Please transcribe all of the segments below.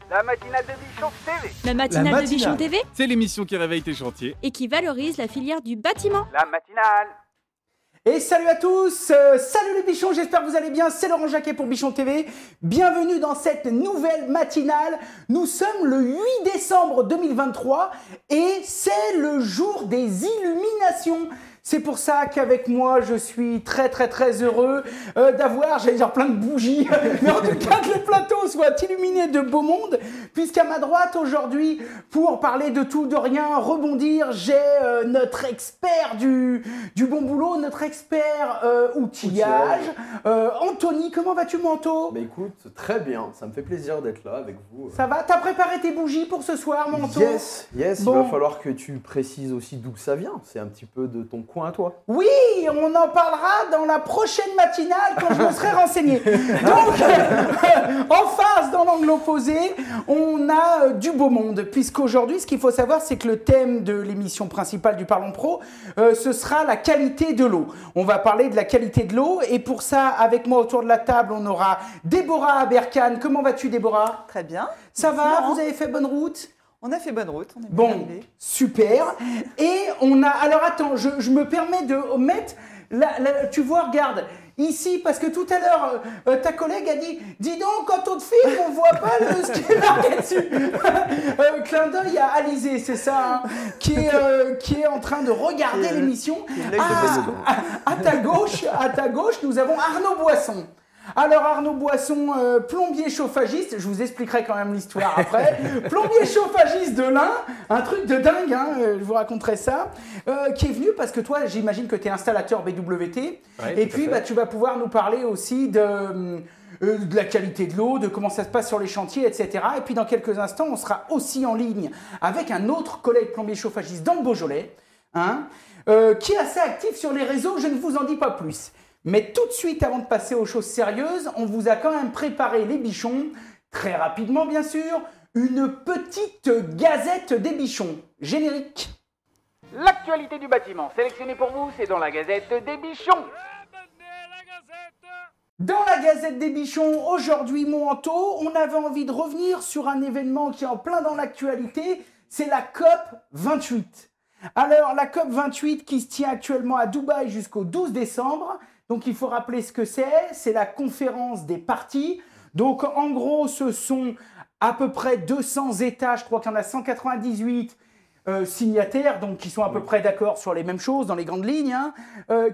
La matinale de Bichon TV. La matinale de Bichon TV C'est l'émission qui réveille tes chantiers et qui valorise la filière du bâtiment. La matinale. Et salut à tous, salut les bichons, j'espère que vous allez bien, c'est Laurent Jacquet pour Bichon TV. Bienvenue dans cette nouvelle matinale. Nous sommes le 8 décembre 2023 et c'est le jour des illuminations. C'est pour ça qu'avec moi, je suis très heureux d'avoir, j'allais dire plein de bougies, mais en tout cas que le plateau soit illuminé de beau monde, puisqu'à ma droite aujourd'hui, pour parler de tout, de rien, rebondir, j'ai notre expert du bon boulot, notre expert outillage. Anthony, comment vas-tu, Manto? Bah écoute, très bien, ça me fait plaisir d'être là avec vous. Ça va? T'as préparé tes bougies pour ce soir, Manto? Yes, Bon. Il va falloir que tu précises aussi d'où ça vient, c'est un petit peu de ton coin à toi. Oui, on en parlera dans la prochaine matinale quand je me serai renseigné. Donc, en face, dans l'angle opposé, on a du beau monde. Puisqu'aujourd'hui, ce qu'il faut savoir, c'est que le thème de l'émission principale du Parlons Pro, ce sera la qualité de l'eau. On va parler de la qualité de l'eau. Et pour ça, avec moi autour de la table, on aura Déborah Aberkan. Comment vas-tu, Déborah? Très bien. Ça Merci, va? Laurent. Vous avez fait bonne route? On a fait bonne route, on est bien Bon, arrivé. super. Et on a... Alors attends, je me permets de mettre... tu vois, regarde, ici, parce que tout à l'heure, ta collègue a dit « Dis donc, quand on te filme, on voit pas ce qui est marqué dessus. » Clin d'œil à Alizé, c'est ça, hein, qui est en train de regarder l'émission. À ta gauche, nous avons Arnaud Boisson. Alors Arnaud Boisson, plombier chauffagiste, je vous expliquerai quand même l'histoire après, plombier chauffagiste de l'Ain, un truc de dingue, hein, je vous raconterai ça, qui est venu parce que toi j'imagine que tu es installateur BWT, Ouais, et tout à puis fait. bah, tu vas pouvoir nous parler aussi de la qualité de l'eau, de comment ça se passe sur les chantiers, etc. Et puis dans quelques instants, on sera aussi en ligne avec un autre collègue plombier chauffagiste dans le Beaujolais, hein, qui est assez actif sur les réseaux, je ne vous en dis pas plus. Mais tout de suite, avant de passer aux choses sérieuses, on vous a quand même préparé les bichons, très rapidement bien sûr, une petite gazette des bichons. Générique. L'actualité du bâtiment sélectionnée pour vous, c'est dans la Gazette des Bichons. Dans la Gazette des bichons, aujourd'hui, mon Anto, on avait envie de revenir sur un événement qui est en plein dans l'actualité, c'est la COP 28. Alors, la COP 28 qui se tient actuellement à Dubaï jusqu'au 12 décembre, donc il faut rappeler ce que c'est la conférence des parties. Donc en gros, ce sont à peu près 200 États, je crois qu'il y en a 198 signataires, donc qui sont à peu près d'accord sur les mêmes choses dans les grandes lignes, hein,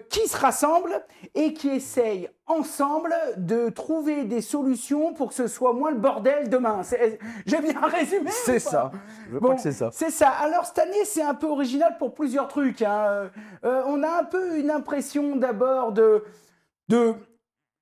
qui se rassemblent et qui essayent ensemble de trouver des solutions pour que ce soit moins le bordel demain. J'ai bien résumé? C'est ça, je crois que c'est ça. C'est ça. Alors cette année, c'est un peu original pour plusieurs trucs, hein. On a un peu une impression d'abord de...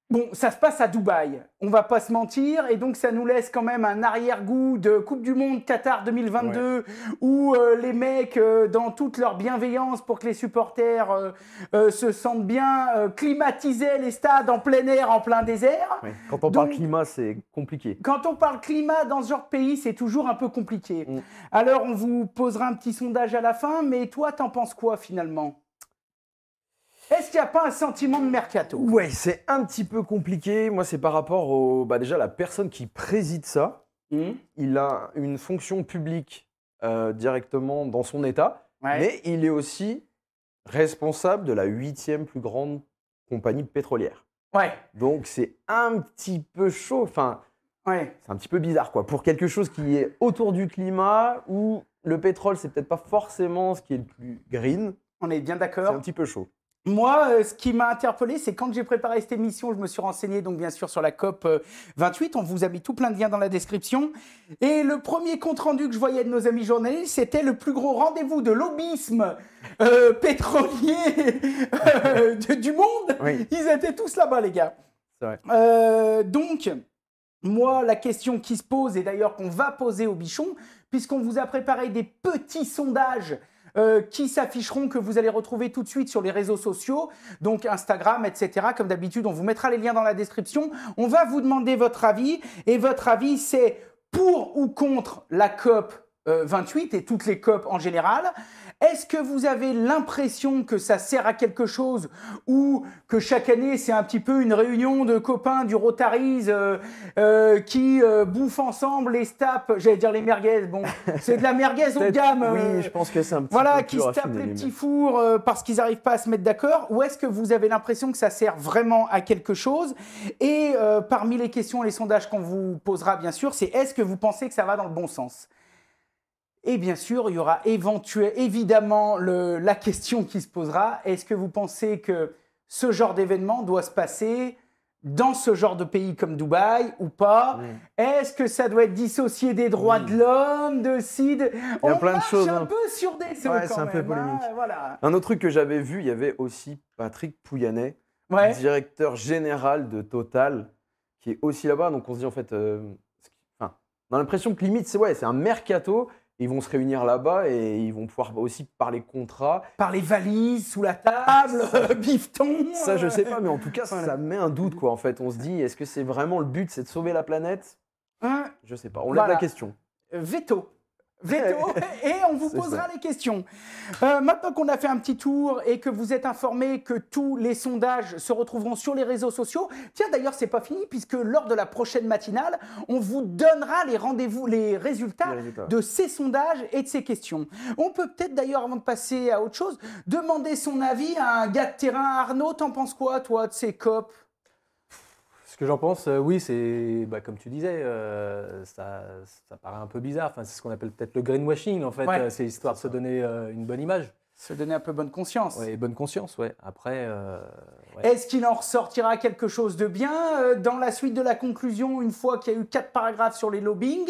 Bon, ça se passe à Dubaï, on va pas se mentir, et donc ça nous laisse quand même un arrière-goût de Coupe du Monde Qatar 2022, où les mecs, dans toute leur bienveillance pour que les supporters se sentent bien, climatisaient les stades en plein air, en plein désert. Ouais. Quand on parle climat, c'est compliqué. Quand on parle climat dans ce genre de pays, c'est toujours un peu compliqué. Alors, on vous posera un petit sondage à la fin, mais toi, t'en penses quoi finalement? Est-ce qu'il n'y a pas un sentiment de mercato? Ouais, c'est un petit peu compliqué. Moi, c'est par rapport au... déjà, la personne qui préside ça, il a une fonction publique directement dans son État, Ouais. mais il est aussi responsable de la 8e plus grande compagnie pétrolière. Ouais, Donc, c'est un petit peu chaud. Enfin, ouais. c'est un petit peu bizarre, quoi. Pour quelque chose qui est autour du climat, où le pétrole, c'est peut-être pas forcément ce qui est le plus green, On est bien c'est d'accord. un petit peu chaud. Moi, ce qui m'a interpellé, c'est quand j'ai préparé cette émission, je me suis renseigné donc bien sûr sur la COP 28. On vous a mis tout plein de liens dans la description. Et le premier compte-rendu que je voyais de nos amis journalistes, c'était le plus gros rendez-vous de lobbyisme pétrolier du monde. Oui. Ils étaient tous là-bas, les gars. C'est vrai. Donc, moi, la question qui se pose, et d'ailleurs qu'on va poser aux bichons, puisqu'on vous a préparé des petits sondages qui s'afficheront, que vous allez retrouver tout de suite sur les réseaux sociaux, donc Instagram, etc. Comme d'habitude, on vous mettra les liens dans la description. On va vous demander votre avis, et votre avis, c'est pour ou contre la COP 28 et toutes les COP en général. Est-ce que vous avez l'impression que ça sert à quelque chose ou que chaque année, c'est un petit peu une réunion de copains du Rotaries qui bouffent ensemble et se tapent, j'allais dire les merguez, bon, c'est de la merguez haut de gamme. Oui, je pense que c'est un petit voilà, peu qui plus se tapent raffiné, les les petits mecs. fours parce qu'ils n'arrivent pas à se mettre d'accord, ou est-ce que vous avez l'impression que ça sert vraiment à quelque chose? Et parmi les questions et les sondages qu'on vous posera, bien sûr, c'est est-ce que vous pensez que ça va dans le bon sens? Et bien sûr, il y aura évidemment la question qui se posera, est-ce que vous pensez que ce genre d'événement doit se passer dans ce genre de pays comme Dubaï ou pas? Est-ce que ça doit être dissocié des droits de l'homme, de CID? Il y a plein de choses, On marche hein. un peu sur des œufs Ouais, quand c'est un peu même, hein, polémique. voilà. Un autre truc que j'avais vu, il y avait aussi Patrick Pouyanné, Ouais. directeur général de Total, qui est aussi là-bas. Donc on se dit en fait, enfin, on a l'impression que limite c'est un mercato. Ils vont se réunir là-bas et ils vont pouvoir aussi parler contrat. Par les valises, sous la table, bifton. Ça, je sais pas, mais en tout cas, ça met un doute, quoi. En fait, on se dit, est-ce que c'est vraiment le but, c'est de sauver la planète? Je sais pas. On lève Voilà. la question. Veto. Et on vous C'est posera ça. les questions. Maintenant qu'on a fait un petit tour et que vous êtes informés que tous les sondages se retrouveront sur les réseaux sociaux, tiens d'ailleurs c'est pas fini puisque lors de la prochaine matinale, on vous donnera les résultats de ces sondages et de ces questions. On peut peut-être d'ailleurs, avant de passer à autre chose, demander son avis à un gars de terrain. Arnaud, t'en penses quoi toi de ces COP? Ce que j'en pense, oui, c'est comme tu disais, ça paraît un peu bizarre. Enfin, c'est ce qu'on appelle peut-être le greenwashing, en fait. Ouais. C'est histoire de se donner une bonne image. Se donner un peu bonne conscience. Ouais, et bonne conscience, ouais. Après, ouais. Est-ce qu'il en ressortira quelque chose de bien dans la suite de la conclusion, une fois qu'il y a eu 4 paragraphes sur les lobbying,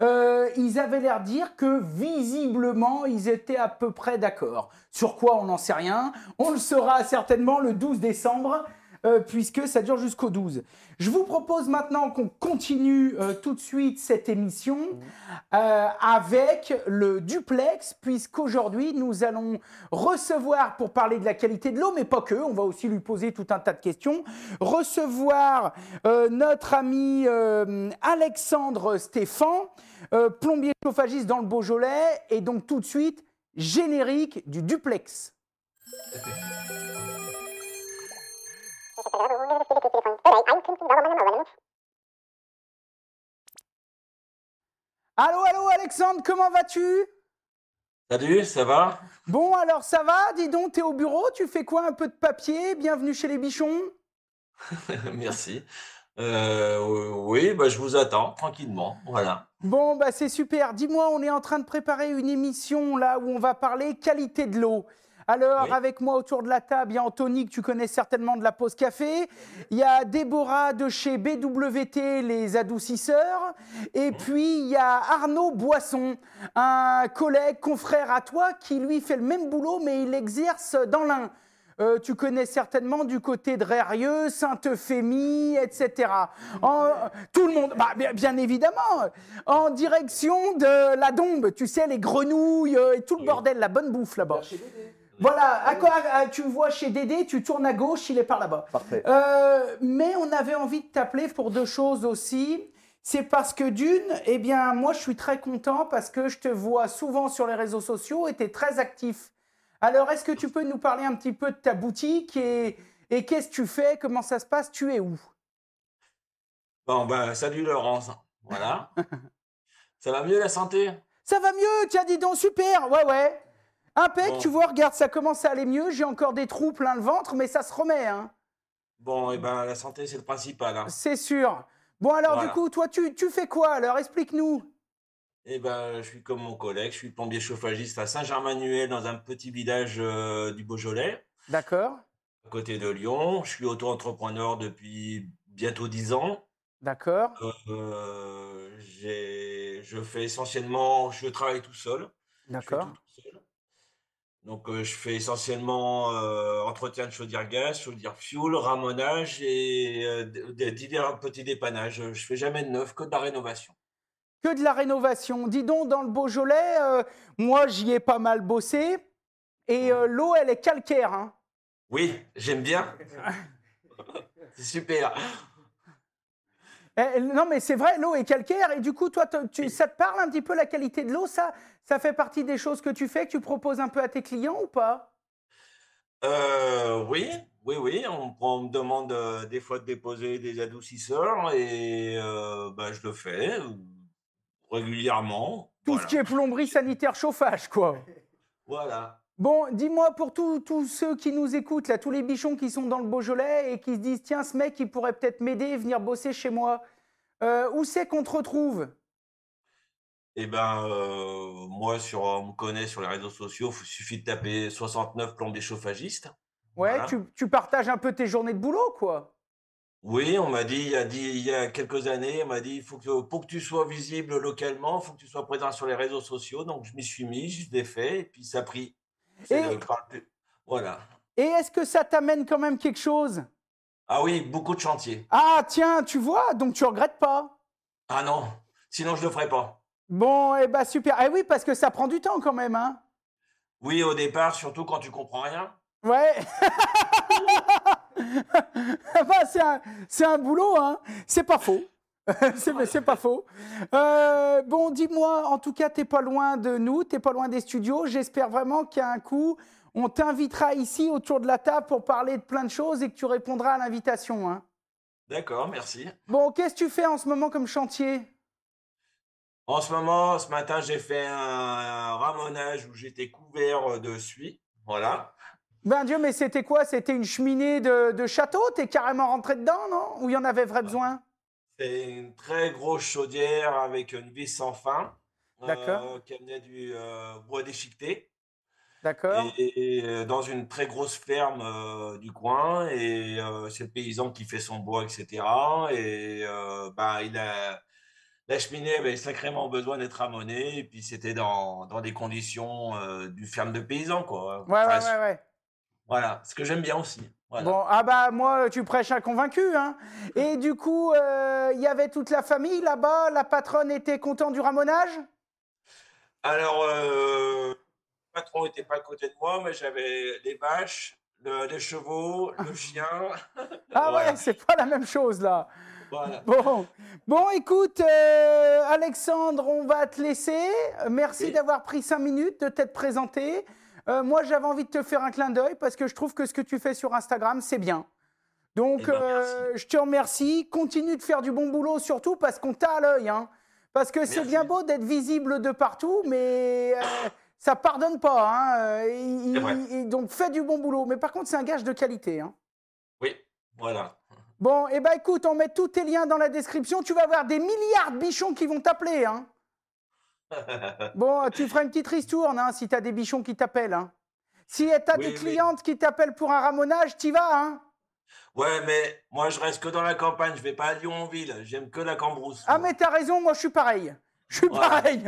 ils avaient l'air de dire que visiblement, ils étaient à peu près d'accord. Sur quoi, on n'en sait rien. On le saura certainement le 12 décembre. Puisque ça dure jusqu'au 12. Je vous propose maintenant qu'on continue tout de suite cette émission avec le duplex, puisqu'aujourd'hui nous allons recevoir, pour parler de la qualité de l'eau, mais pas que, on va aussi lui poser tout un tas de questions, recevoir notre ami Alexandre Stéphan, plombier chauffagiste dans le Beaujolais, et donc tout de suite, générique du duplex. Allô Alexandre, comment vas-tu? Salut, ça va? Bon alors ça va, dis donc, t'es au bureau, tu fais quoi, un peu de papier? Bienvenue chez les bichons. Merci. Oui, je vous attends tranquillement, voilà. Bon bah c'est super, dis-moi, on est en train de préparer une émission là où on va parler qualité de l'eau. Alors, Oui. avec moi autour de la table, il y a Anthony, que tu connais certainement de la pause café. Il y a Déborah de chez BWT, les adoucisseurs. Et puis, il y a Arnaud Boisson, un collègue, confrère à toi, qui lui fait le même boulot, mais il exerce dans l'Ain. Tu connais certainement du côté de Rérieux, Sainte-Euphémie, etc. Tout le monde, bien évidemment, en direction de la Dombe, tu sais, les grenouilles et tout le bordel, la bonne bouffe là-bas. Voilà, tu vois chez Dédé, tu tournes à gauche, il est par là-bas. Parfait. Mais on avait envie de t'appeler pour 2 choses aussi. C'est parce que d'une, moi je suis très content parce que je te vois souvent sur les réseaux sociaux et tu es très actif. Alors, est-ce que tu peux nous parler un petit peu de ta boutique et qu'est-ce que tu fais? Comment ça se passe? Tu es où? Bon, salut Laurence, voilà. Ça va mieux la santé? Ça va mieux, tiens, dis donc, super, ouais. Impec, Bon. tu vois, regarde, ça commence à aller mieux. J'ai encore des trous plein le ventre, mais ça se remet, hein. Bon, la santé, c'est le principal, hein. C'est sûr. Bon, alors, Voilà. du coup, toi, tu fais quoi, alors? Explique-nous. Je suis comme mon collègue, je suis plombier chauffagiste à Saint-Germanuel, dans un petit village du Beaujolais, D'accord, à côté de Lyon. Je suis auto-entrepreneur depuis bientôt 10 ans. d'accord, Je fais essentiellement, je travaille tout seul. Je fais d'accord. tout seul. Donc, je fais essentiellement entretien de chaudière gaz, chaudière fuel, ramonage et divers petits dépannages. Je fais jamais de neuf, que de la rénovation. Que de la rénovation. Dis donc, dans le Beaujolais, moi, j'y ai pas mal bossé. Et l'eau, elle est calcaire, hein. Oui, j'aime bien. C'est super. Non, mais c'est vrai, l'eau est calcaire. Et du coup, toi, ça te parle un petit peu la qualité de l'eau, ça fait partie des choses que tu fais, que tu proposes un peu à tes clients ou pas? Oui, oui. On me demande des fois de déposer des adoucisseurs et je le fais régulièrement. Tout ce qui est plomberie, sanitaire, chauffage, quoi. Voilà. Bon, dis-moi, pour tous ceux qui nous écoutent, là, tous les bichons qui sont dans le Beaujolais et qui se disent, tiens, ce mec, il pourrait peut-être m'aider et venir bosser chez moi, où c'est qu'on te retrouve? Moi, on me connaît sur les réseaux sociaux, il suffit de taper 69 plombiers chauffagistes. Ouais, Voilà. tu partages un peu tes journées de boulot, quoi. Oui, on m'a dit, il y a quelques années, on m'a dit, pour que tu sois visible localement, il faut que tu sois présent sur les réseaux sociaux. Donc, je m'y suis mis, je l'ai fait, et puis ça a pris. C'est Et- le Voilà. Et est-ce que ça t'amène quand même quelque chose? Ah oui, beaucoup de chantiers. Ah, tiens, tu vois, donc tu regrettes pas. Ah non, sinon je ne le ferais pas. Bon, eh ben super. Ah oui, parce que ça prend du temps quand même, hein. Oui, au départ, surtout quand tu comprends rien. Ouais. Bah, c'est un boulot, hein. C'est pas faux. C'est pas faux. Bon, dis-moi, en tout cas, t'es pas loin de nous, t'es pas loin des studios. J'espère vraiment qu'à un coup, on t'invitera ici autour de la table pour parler de plein de choses et que tu répondras à l'invitation, hein. D'accord, merci. Bon, qu'est-ce que tu fais en ce moment comme chantier? En ce moment, ce matin, j'ai fait un ramonage où j'étais couvert de suie. Voilà. Ben Dieu, mais c'était quoi? C'était une cheminée de château? T'es carrément rentré dedans, non? Ou il y en avait vrai besoin? C'est une très grosse chaudière avec une vis sans fin D'accord. qui amenait du bois déchiqueté D'accord. et dans une très grosse ferme du coin. Et c'est le paysan qui fait son bois, etc. Et la cheminée avait sacrément besoin d'être ramonée. Et puis c'était dans des conditions du ferme de paysan, quoi. Ouais, Enfin, ouais. Voilà, ce que j'aime bien aussi. Voilà. Bon, ah bah moi, tu prêches un convaincu, hein. Et du coup, il y avait toute la famille là-bas, la patronne était contente du ramonage? Alors, le patron n'était pas à côté de moi, mais j'avais les vaches, les chevaux, le chien. Ah Voilà. ouais, c'est pas la même chose là. Voilà. Bon, écoute, Alexandre, on va te laisser. Merci Oui. d'avoir pris 5 minutes, de t'être présenté. Moi, j'avais envie de te faire un clin d'œil parce que je trouve que ce que tu fais sur Instagram, c'est bien. Donc, Eh ben, merci. je te remercie. Continue de faire du bon boulot, surtout parce qu'on t'a à l'œil, hein. Parce que c'est Merci. bien beau d'être visible de partout, mais ça pardonne pas, hein. C'est vrai. Donc, fais du bon boulot. Mais par contre, c'est un gage de qualité, hein. Oui, voilà. Bon, eh ben écoute, on met tous tes liens dans la description. Tu vas avoir des milliards de bichons qui vont t'appeler, hein. Bon, tu feras une petite ristourne, hein, si tu as des bichons qui t'appellent, hein. Si tu as des Oui. clientes qui t'appellent pour un ramonage, t'y vas, hein. Ouais, mais moi, je reste que dans la campagne. Je vais pas à Lyon-en-ville. J'aime que la Cambrousse. Ah, moi. mais t'as raison, moi je suis pareil. Je suis Voilà. pareil.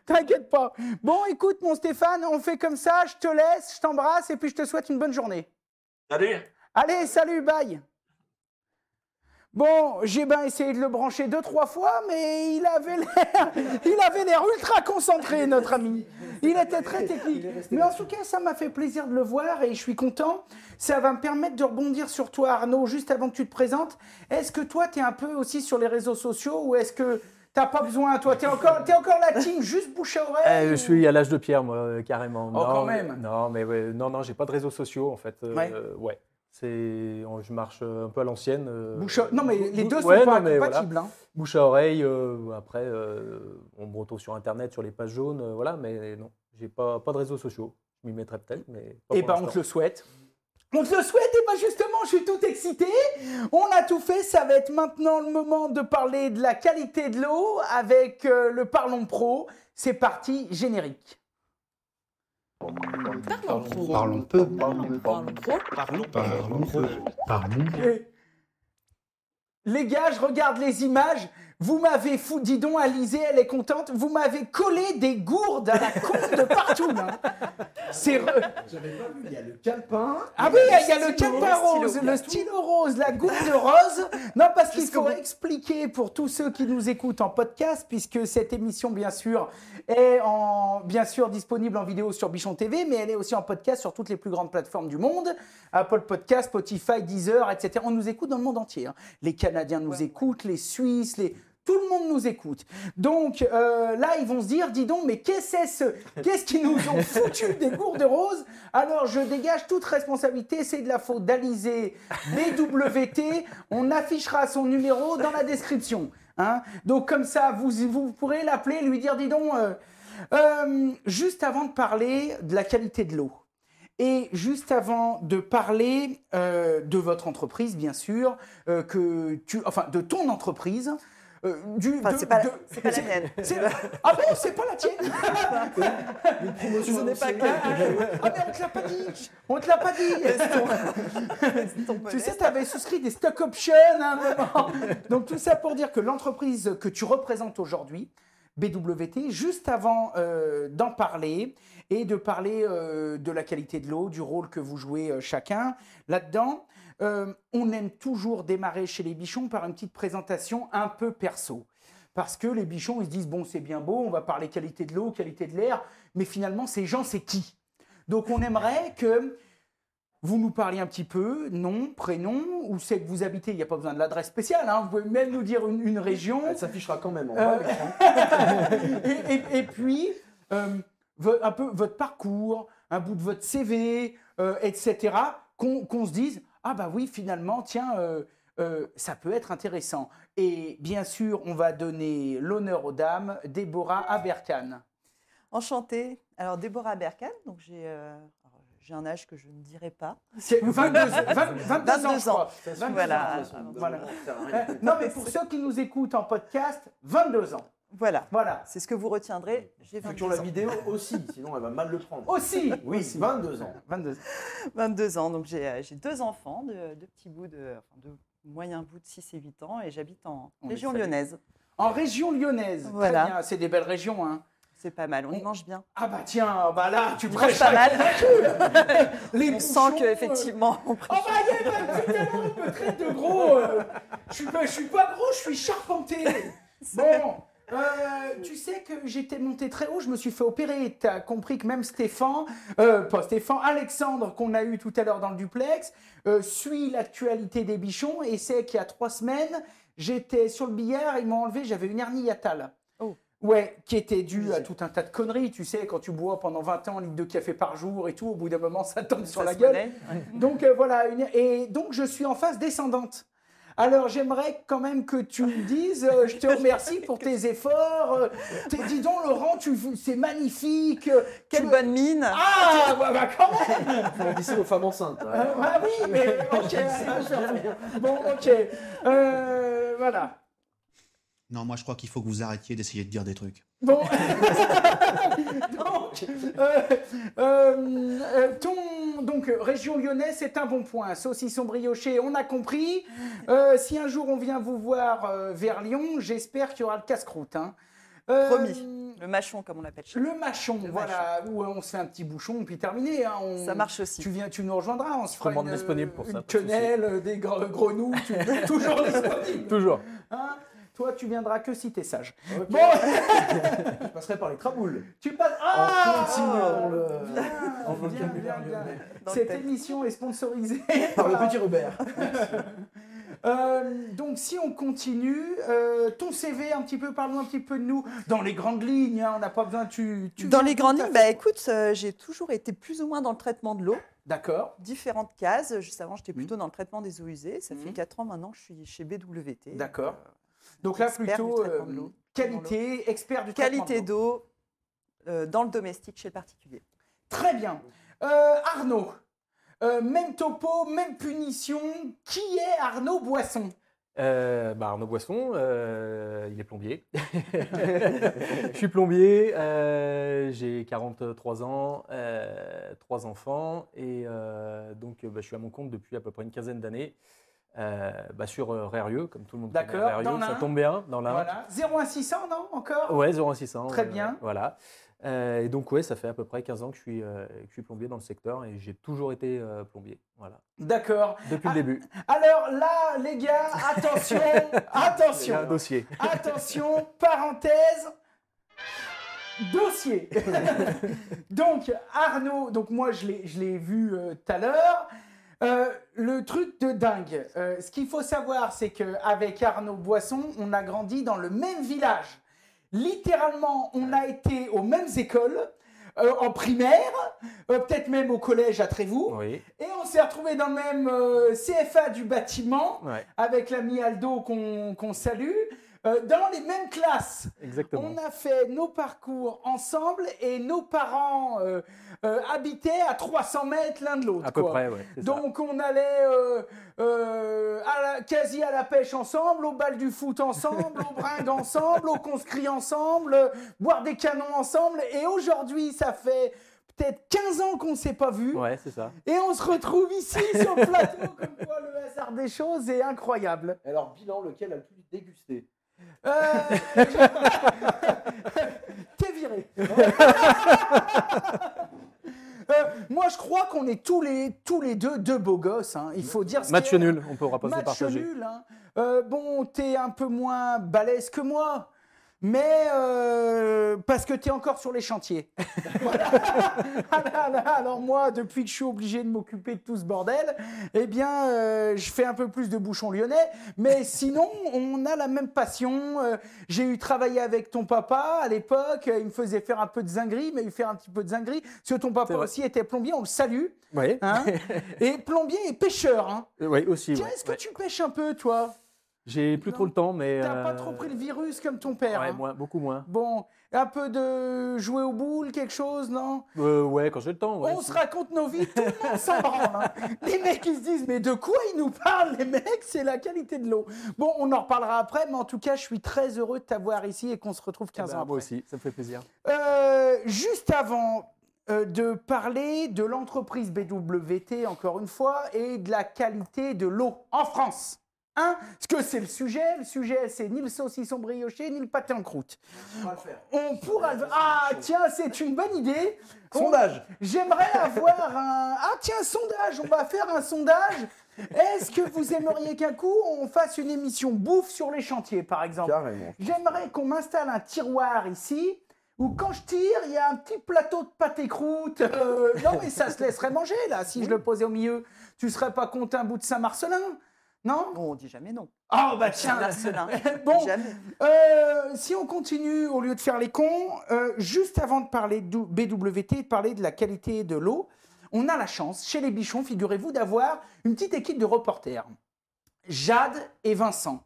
T'inquiète pas. Bon, écoute, mon Stéphane, on fait comme ça. Je te laisse, je t'embrasse et puis je te souhaite une bonne journée. Salut. Allez, salut, bye. Bon, j'ai bien essayé de le brancher 2-3 fois, mais il avait l'air ultra concentré, notre ami. Il était très technique. Mais en tout cas, ça m'a fait plaisir de le voir et je suis content. Ça va me permettre de rebondir sur toi, Arnaud, juste avant que tu te présentes. Est-ce que toi, tu es un peu aussi sur les réseaux sociaux ou est-ce que t'as pas besoin, toi? T'es encore la team juste bouche à oreille? Je suis à l'âge de pierre, moi, carrément. Oh, quand même. Non, mais ouais, non, j'ai pas de réseaux sociaux, en fait. Ouais. Ouais. Je marche un peu à l'ancienne. Non, mais les deux sont ouais, pas non, mais incompatibles, voilà. hein. Bouche à oreille, après, on me retrouve sur Internet, sur les pages jaunes, voilà, mais non, j'ai pas de réseaux sociaux. Je m'y mettrai peut-être, mais pas Eh pour ben, on l'instant. te le souhaite. On te le souhaite, et ben justement, je suis tout excité. On a tout fait, ça va être maintenant le moment de parler de la qualité de l'eau avec le Parlons Pro. C'est parti, générique. Parlons peu. Les gars, je regarde les images. Vous m'avez fou, dis donc, Alizée, elle est contente. Vous m'avez collé des gourdes à la con de partout, là. C'est J'avais pas vu, il y a le calepin. Ah oui, il y a le calepin rose, le stylo rose, la gourde rose. Non, parce qu'il faut expliquer pour tous ceux qui nous écoutent en podcast, puisque cette émission, bien sûr, est bien sûr disponible en vidéo sur Bichon TV, mais elle est aussi en podcast sur toutes les plus grandes plateformes du monde. Apple Podcast, Spotify, Deezer, etc. On nous écoute dans le monde entier. Hein. Les Canadiens nous écoutent, les Suisses, tout le monde nous écoute. Donc là, ils vont se dire, dis donc, mais qu'est-ce qu'ils nous ont foutu des gourdes roses? Alors, je dégage toute responsabilité. C'est de la faute d'Alizée BWT. On affichera son numéro dans la description. Hein. Donc, comme ça, vous pourrez l'appeler, lui dire, dis donc, juste avant de parler de la qualité de l'eau, et juste avant de parler de votre entreprise, bien sûr, de ton entreprise, c'est pas la mienne. Ah bon, c'est pas la tienne. Ce n'est pas clair. Ah mais on te l'a pas dit. On te l'a pas dit. Tu sais, tu avais souscrit des stock options à un moment. Donc tout ça pour dire que l'entreprise que tu représentes aujourd'hui, BWT, juste avant d'en parler et de parler de la qualité de l'eau, du rôle que vous jouez chacun là-dedans, on aime toujours démarrer chez les bichons par une petite présentation un peu perso. Parce que les bichons, ils se disent, bon, c'est bien beau, on va parler qualité de l'eau, qualité de l'air, mais finalement, ces gens, c'est qui? Donc, on aimerait que vous nous parliez un petit peu, nom, prénom, où c'est que vous habitez. Il n'y a pas besoin de l'adresse spéciale, hein. Vous pouvez même nous dire une région. Elle s'affichera quand même en bas. Et puis, un peu votre parcours, un bout de votre CV, etc., qu'on se dise, ah bah oui, finalement, tiens, ça peut être intéressant. Et bien sûr, on va donner l'honneur aux dames, Déborah Aberkan. Enchantée. Alors, Déborah Aberkan, donc j'ai un âge que je ne dirai pas. C'est 22 ans, je crois. Voilà. Non, mais pour ceux qui nous écoutent en podcast, 22 ans. Voilà. C'est ce que vous retiendrez. J'ai 22 ans. Sur la vidéo aussi, sinon elle va mal le prendre. Aussi. Oui, 22 ans. 22 ans. Donc j'ai 2 enfants, deux petits bouts de moyen bout de 6 et 8 ans, et j'habite en région lyonnaise. En région lyonnaise. Voilà. Très bien. C'est des belles régions, hein. C'est pas mal, on y mange bien. Ah bah tiens, bah là, tu manges pas mal. On sent qu'effectivement, on Ah bah il y a un me traite de gros. Je suis pas gros, je suis charpenté. Bon. Tu sais que j'étais monté très haut, je me suis fait opérer. Tu as compris que même Alexandre, qu'on a eu tout à l'heure dans le duplex, suit l'actualité des bichons et sait qu'il y a 3 semaines, j'étais sur le billard, ils m'ont enlevé, j'avais une hernie hiatale. Oh. Ouais, qui était due à tout un tas de conneries. Tu sais, quand tu bois pendant 20 ans un litre de café par jour et tout, au bout d'un moment, ça tombe sur la gueule. Ouais. Donc voilà, et donc je suis en phase descendante. Alors, j'aimerais quand même que tu me dises, je te remercie pour tes efforts. Dis donc, Laurent, c'est magnifique. Quelle bonne mine. Ah, bah quand même. Il faut glisser aux femmes enceintes. Ah oui, mais ok. Bon, ok. Voilà. Non, moi je crois qu'il faut que vous arrêtiez d'essayer de dire des trucs. Bon. Donc, région lyonnaise, c'est un bon point. Saucisson brioché, on a compris. Si un jour on vient vous voir vers Lyon, j'espère qu'il y aura le casse-croûte. Hein. Promis. Le machon, comme on l'appelle. Le machon, voilà, où on se fait un petit bouchon, puis terminé. Hein, ça marche aussi. Tu nous rejoindras, on se fera disponible pour ça, une quenelle, des grenouilles, toujours disponible. Toujours. Hein, toi, tu viendras que si t'es sage. Okay. Bon. Je passerai par les traboules. Tu passes. En continuant en vocabulaire lyonnais. Cette émission est sponsorisée par le petit Robert. Donc, si on continue, ton CV, un petit peu, parle-nous un petit peu de nous. Dans les grandes lignes, hein, on n'a pas besoin de... Dans les grandes lignes, bah, écoute, j'ai toujours été plus ou moins dans le traitement de l'eau. D'accord. Différentes cases. Juste avant, j'étais plutôt dans le traitement des eaux usées. Ça fait 4 ans maintenant que je suis chez BWT. D'accord. Donc là, plutôt qualité, expert du traitement qualité d'eau dans le domestique chez le particulier. Très bien. Arnaud, même topo, même punition. Qui est Arnaud Boisson? Arnaud Boisson, il est plombier. Je suis plombier, j'ai 43 ans, 3 enfants et donc je suis à mon compte depuis à peu près une quinzaine d'années. sur Rérieux, comme tout le monde D'accord, connaît Rérieux, dans ça l'Ain. tombe bien, dans l'Ain. Voilà. 01600, non, encore? Ouais, 01600. Très bien. Voilà. Et donc, ouais, ça fait à peu près 15 ans que je suis plombier dans le secteur et j'ai toujours été plombier. Voilà. D'accord. Depuis le début. Alors là, les gars, attention, Il y attention, a un dossier. attention, parenthèse, dossier. Donc Arnaud, donc moi je l'ai vu tout à l'heure. Le truc de dingue, ce qu'il faut savoir, c'est qu'avec Arnaud Boisson, on a grandi dans le même village. Littéralement, on a été aux mêmes écoles, en primaire, peut-être même au collège à Trévoux. Oui. Et on s'est retrouvés dans le même CFA du bâtiment, Ouais, avec l'ami Aldo qu'on salue, dans les mêmes classes. exactement. On a fait nos parcours ensemble et nos parents habitaient à 300 mètres l'un de l'autre. À peu quoi. près, ouais. c'est ça. Donc on allait quasi à la pêche ensemble, au bal du foot ensemble, au bringue ensemble, au conscrit ensemble, boire des canons ensemble. Et aujourd'hui, ça fait peut-être 15 ans qu'on ne s'est pas vus. Ouais, c'est ça. Et on se retrouve ici sur le plateau, comme quoi le hasard des choses est incroyable. Alors, bilan, lequel a le plus dégusté? T'es viré. Moi, je crois qu'on est tous les deux beaux gosses. Hein. Il faut dire ce Match qu'il y a. nul, on ne pourra pas se Match partager. nul. Hein. Bon, t'es un peu moins balèze que moi. Mais parce que tu es encore sur les chantiers. Voilà. Alors moi, depuis que je suis obligé de m'occuper de tout ce bordel, eh bien, je fais un peu plus de bouchon lyonnais. Mais sinon, on a la même passion. J'ai eu travaillé avec ton papa à l'époque. Il me faisait faire un peu de zinguerie, mais il fait un petit peu de zinguerie. Parce que ton papa aussi était plombier, on le salue. Oui. Hein. Et plombier et pêcheur. Hein. Oui, aussi. Tiens, ouais. est-ce que tu pêches un peu, toi? J'ai plus trop le temps, mais. T'as pas trop pris le virus comme ton père. Ouais, Hein. beaucoup moins. Bon, un peu de jouer aux boules, quelque chose, non? Ouais, quand j'ai le temps. Ouais, On se raconte nos vies, tout le monde s'en branle. Hein. Les mecs, ils se disent, mais de quoi ils nous parlent, les mecs? C'est la qualité de l'eau. Bon, on en reparlera après, mais en tout cas, je suis très heureux de t'avoir ici et qu'on se retrouve 15 ans après. Moi aussi, ça me fait plaisir. Juste avant de parler de l'entreprise BWT, encore une fois, et de la qualité de l'eau en France. Hein? Parce que c'est le sujet, c'est ni le saucisson brioché, ni le pâté en croûte. On pourra le faire. Ah, tiens, c'est une bonne idée. Sondage. J'aimerais avoir un... Ah, tiens, sondage, on va faire un sondage. Est-ce que vous aimeriez qu'un coup, on fasse une émission bouffe sur les chantiers, par exemple? Carrément. J'aimerais qu'on m'installe un tiroir ici, où quand je tire, il y a un petit plateau de pâté croûte. Non, mais ça se laisserait manger, là, si je le posais au milieu. Tu serais pas contre un bout de Saint-Marcelin? Non? Bon, on dit jamais non. Oh, bah tiens. Marcelin. Bon, Jamais. si on continue, au lieu de faire les cons, juste avant de parler de BWT, de parler de la qualité de l'eau, on a la chance, chez les Bichons, figurez-vous, d'avoir une petite équipe de reporters. Jade et Vincent,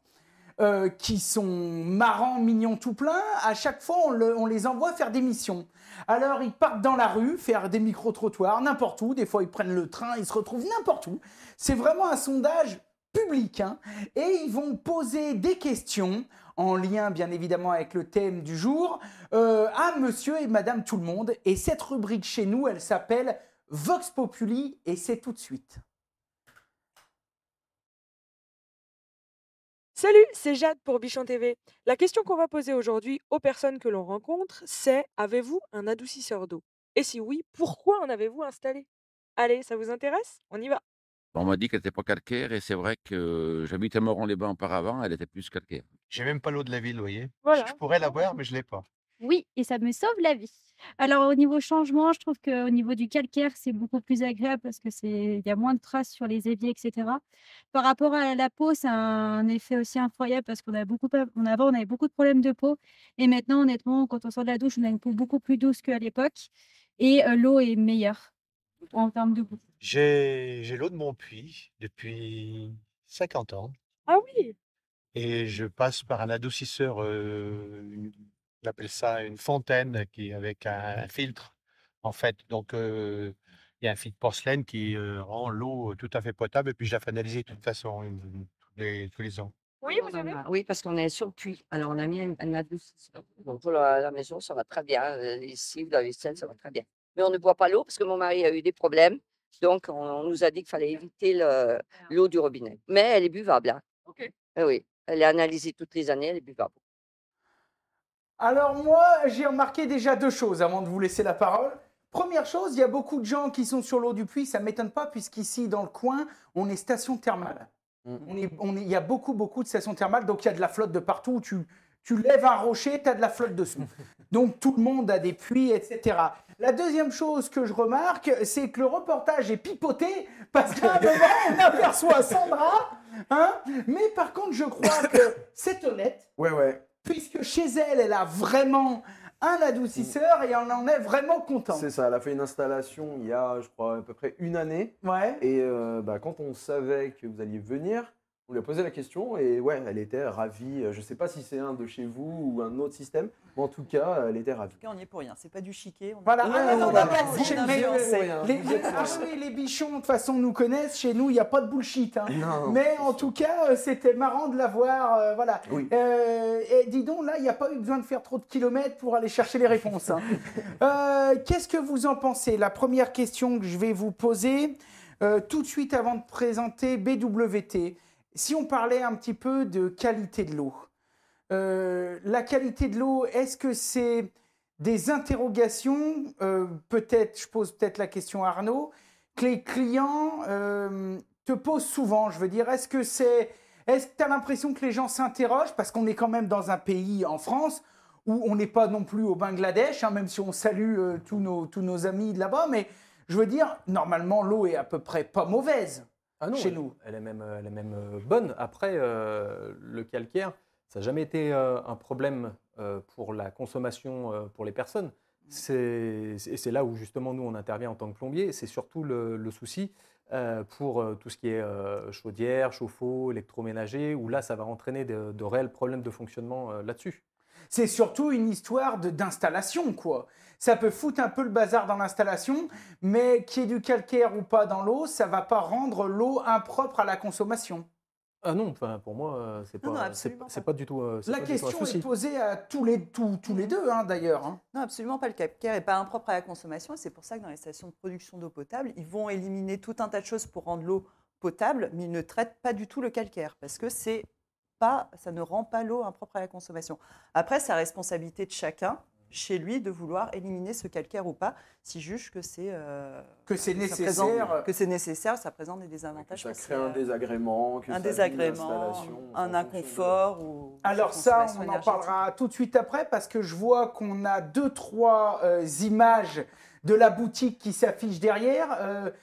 qui sont marrants, mignons tout plein. À chaque fois, on les envoie faire des missions. Alors, ils partent dans la rue, faire des micro-trottoirs, n'importe où. Des fois, ils prennent le train, ils se retrouvent n'importe où. C'est vraiment un sondage public, hein, et ils vont poser des questions en lien bien évidemment avec le thème du jour à monsieur et madame tout le monde, et cette rubrique chez nous, elle s'appelle Vox Populi, et c'est tout de suite. Salut, c'est Jade pour Bichon TV. La question qu'on va poser aujourd'hui aux personnes que l'on rencontre, c'est: avez-vous un adoucisseur d'eau? Et si oui, pourquoi en avez-vous installé? Allez, ça vous intéresse? On y va. On m'a dit qu'elle n'était pas calcaire et c'est vrai que j'habitais à Moron-les-Bains auparavant, elle était plus calcaire. J'ai même pas l'eau de la ville, vous voyez. Voilà. Je pourrais l'avoir, mais je l'ai pas. Oui, et ça me sauve la vie. Alors, au niveau changement, je trouve qu'au niveau du calcaire, c'est beaucoup plus agréable parce que il y a moins de traces sur les éviers, etc. Par rapport à la peau, ça a un effet aussi incroyable parce qu'on a avant, on avait beaucoup de problèmes de peau. Et maintenant, honnêtement, quand on sort de la douche, on a une peau beaucoup plus douce qu'à l'époque. Et l'eau est meilleure en termes de goût. J'ai l'eau de mon puits depuis 50 ans Ah oui, et je passe par un adoucisseur, on appelle ça une fontaine qui est avec un filtre en fait. Donc il y a un filtre porcelaine qui rend l'eau tout à fait potable et puis je la fais analyser de toute façon tous les ans. oui, vous avez. Oui, parce qu'on est sur le puits. Alors, on a mis un adoucisseur. Donc, pour la maison, ça va très bien. Ici, la vaisselle, ça va très bien. Mais on ne boit pas l'eau parce que mon mari a eu des problèmes. Donc, on nous a dit qu'il fallait éviter l'eau du robinet. Mais elle est buvable. Hein. Oui, elle est analysée toutes les années, elle est buvable. Alors moi, j'ai remarqué déjà 2 choses avant de vous laisser la parole. Première chose, il y a beaucoup de gens qui sont sur l'eau du puits, ça ne m'étonne pas puisqu'ici dans le coin, on est station thermale. Il y a beaucoup de stations thermales, donc il y a de la flotte de partout. Tu lèves un rocher, tu as de la flotte dessous. Donc tout le monde a des puits, etc. La deuxième chose que je remarque, c'est que le reportage est pipoté parce qu'à un moment, on aperçoit Sandra. Hein, mais par contre, je crois que c'est honnête. Ouais. Puisque chez elle, elle a vraiment un adoucisseur et on en est vraiment content. C'est ça, elle a fait une installation il y a, je crois, à peu près une année. Ouais. Et quand on savait que vous alliez venir, on lui a posé la question et ouais, elle était ravie. Je ne sais pas si c'est un de chez vous ou un autre système, mais en tout cas, elle était ravie. En tout cas, on n'y est pour rien. C'est pas du chiquet. Voilà. Les Les bichons, de toute façon, nous connaissent. Chez nous, il n'y a pas de bullshit. Hein. Non, mais en tout cas, c'était marrant de la voir. Voilà. Oui. Et dis donc, là, il n'y a pas eu besoin de faire trop de kilomètres pour aller chercher les réponses. Hein. Qu'est-ce que vous en pensez? La première question que je vais vous poser, tout de suite avant de présenter BWT. Si on parlait un petit peu de qualité de l'eau, la qualité de l'eau, est-ce que c'est des interrogations, peut-être, je pose peut-être la question à Arnaud, que les clients te posent souvent? Je veux dire, est-ce que tu as l'impression que les gens s'interrogent, parce qu'on est quand même dans un pays, en France, où on n'est pas non plus au Bangladesh, hein, même si on salue tous nos amis de là-bas, mais je veux dire, normalement, l'eau est à peu près pas mauvaise. Ah non, chez nous. Elle est même bonne. Après, le calcaire, ça n'a jamais été un problème pour la consommation pour les personnes. C'est là où justement nous on intervient en tant que plombier. C'est surtout le souci pour tout ce qui est chaudière, chauffe-eau, électroménager, où là ça va entraîner de réels problèmes de fonctionnement là-dessus. C'est surtout une histoire d'installation, quoi. Ça peut foutre un peu le bazar dans l'installation, mais qu'il y ait du calcaire ou pas dans l'eau, ça ne va pas rendre l'eau impropre à la consommation. Ah non, pour moi, c'est pas du tout. La question est posée à tous les deux, hein, d'ailleurs. Hein. Non, absolument pas. Le calcaire n'est pas impropre à la consommation. C'est pour ça que dans les stations de production d'eau potable, ils vont éliminer tout un tas de choses pour rendre l'eau potable, mais ils ne traitent pas du tout le calcaire, parce que ça ne rend pas l'eau impropre à la consommation. Après, c'est la responsabilité de chacun, chez lui, de vouloir éliminer ce calcaire ou pas, s'il juge que c'est nécessaire, ça présente des désavantages. Ça crée un désagrément, un inconfort. Alors ça, on en parlera tout de suite après, parce que je vois qu'on a 2-3 images de la boutique qui s'affichent derrière.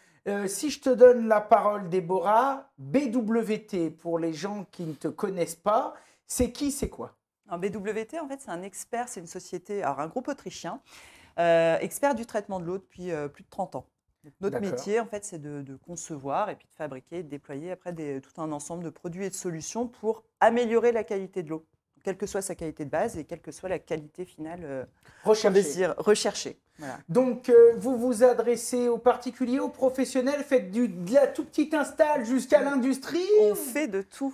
Si je te donne la parole, Déborah, BWT, pour les gens qui ne te connaissent pas, c'est qui, c'est quoi? Alors, BWT, en fait, c'est un expert, c'est une société, alors un groupe autrichien, expert du traitement de l'eau depuis plus de 30 ans. Donc, notre métier, en fait, c'est de concevoir et puis de fabriquer et de déployer après tout un ensemble de produits et de solutions pour améliorer la qualité de l'eau, quelle que soit sa qualité de base et quelle que soit la qualité finale recherchée. Voilà. Donc, vous vous adressez aux particuliers, aux professionnels, faites de la tout petite install jusqu'à l'industrie? On fait de tout.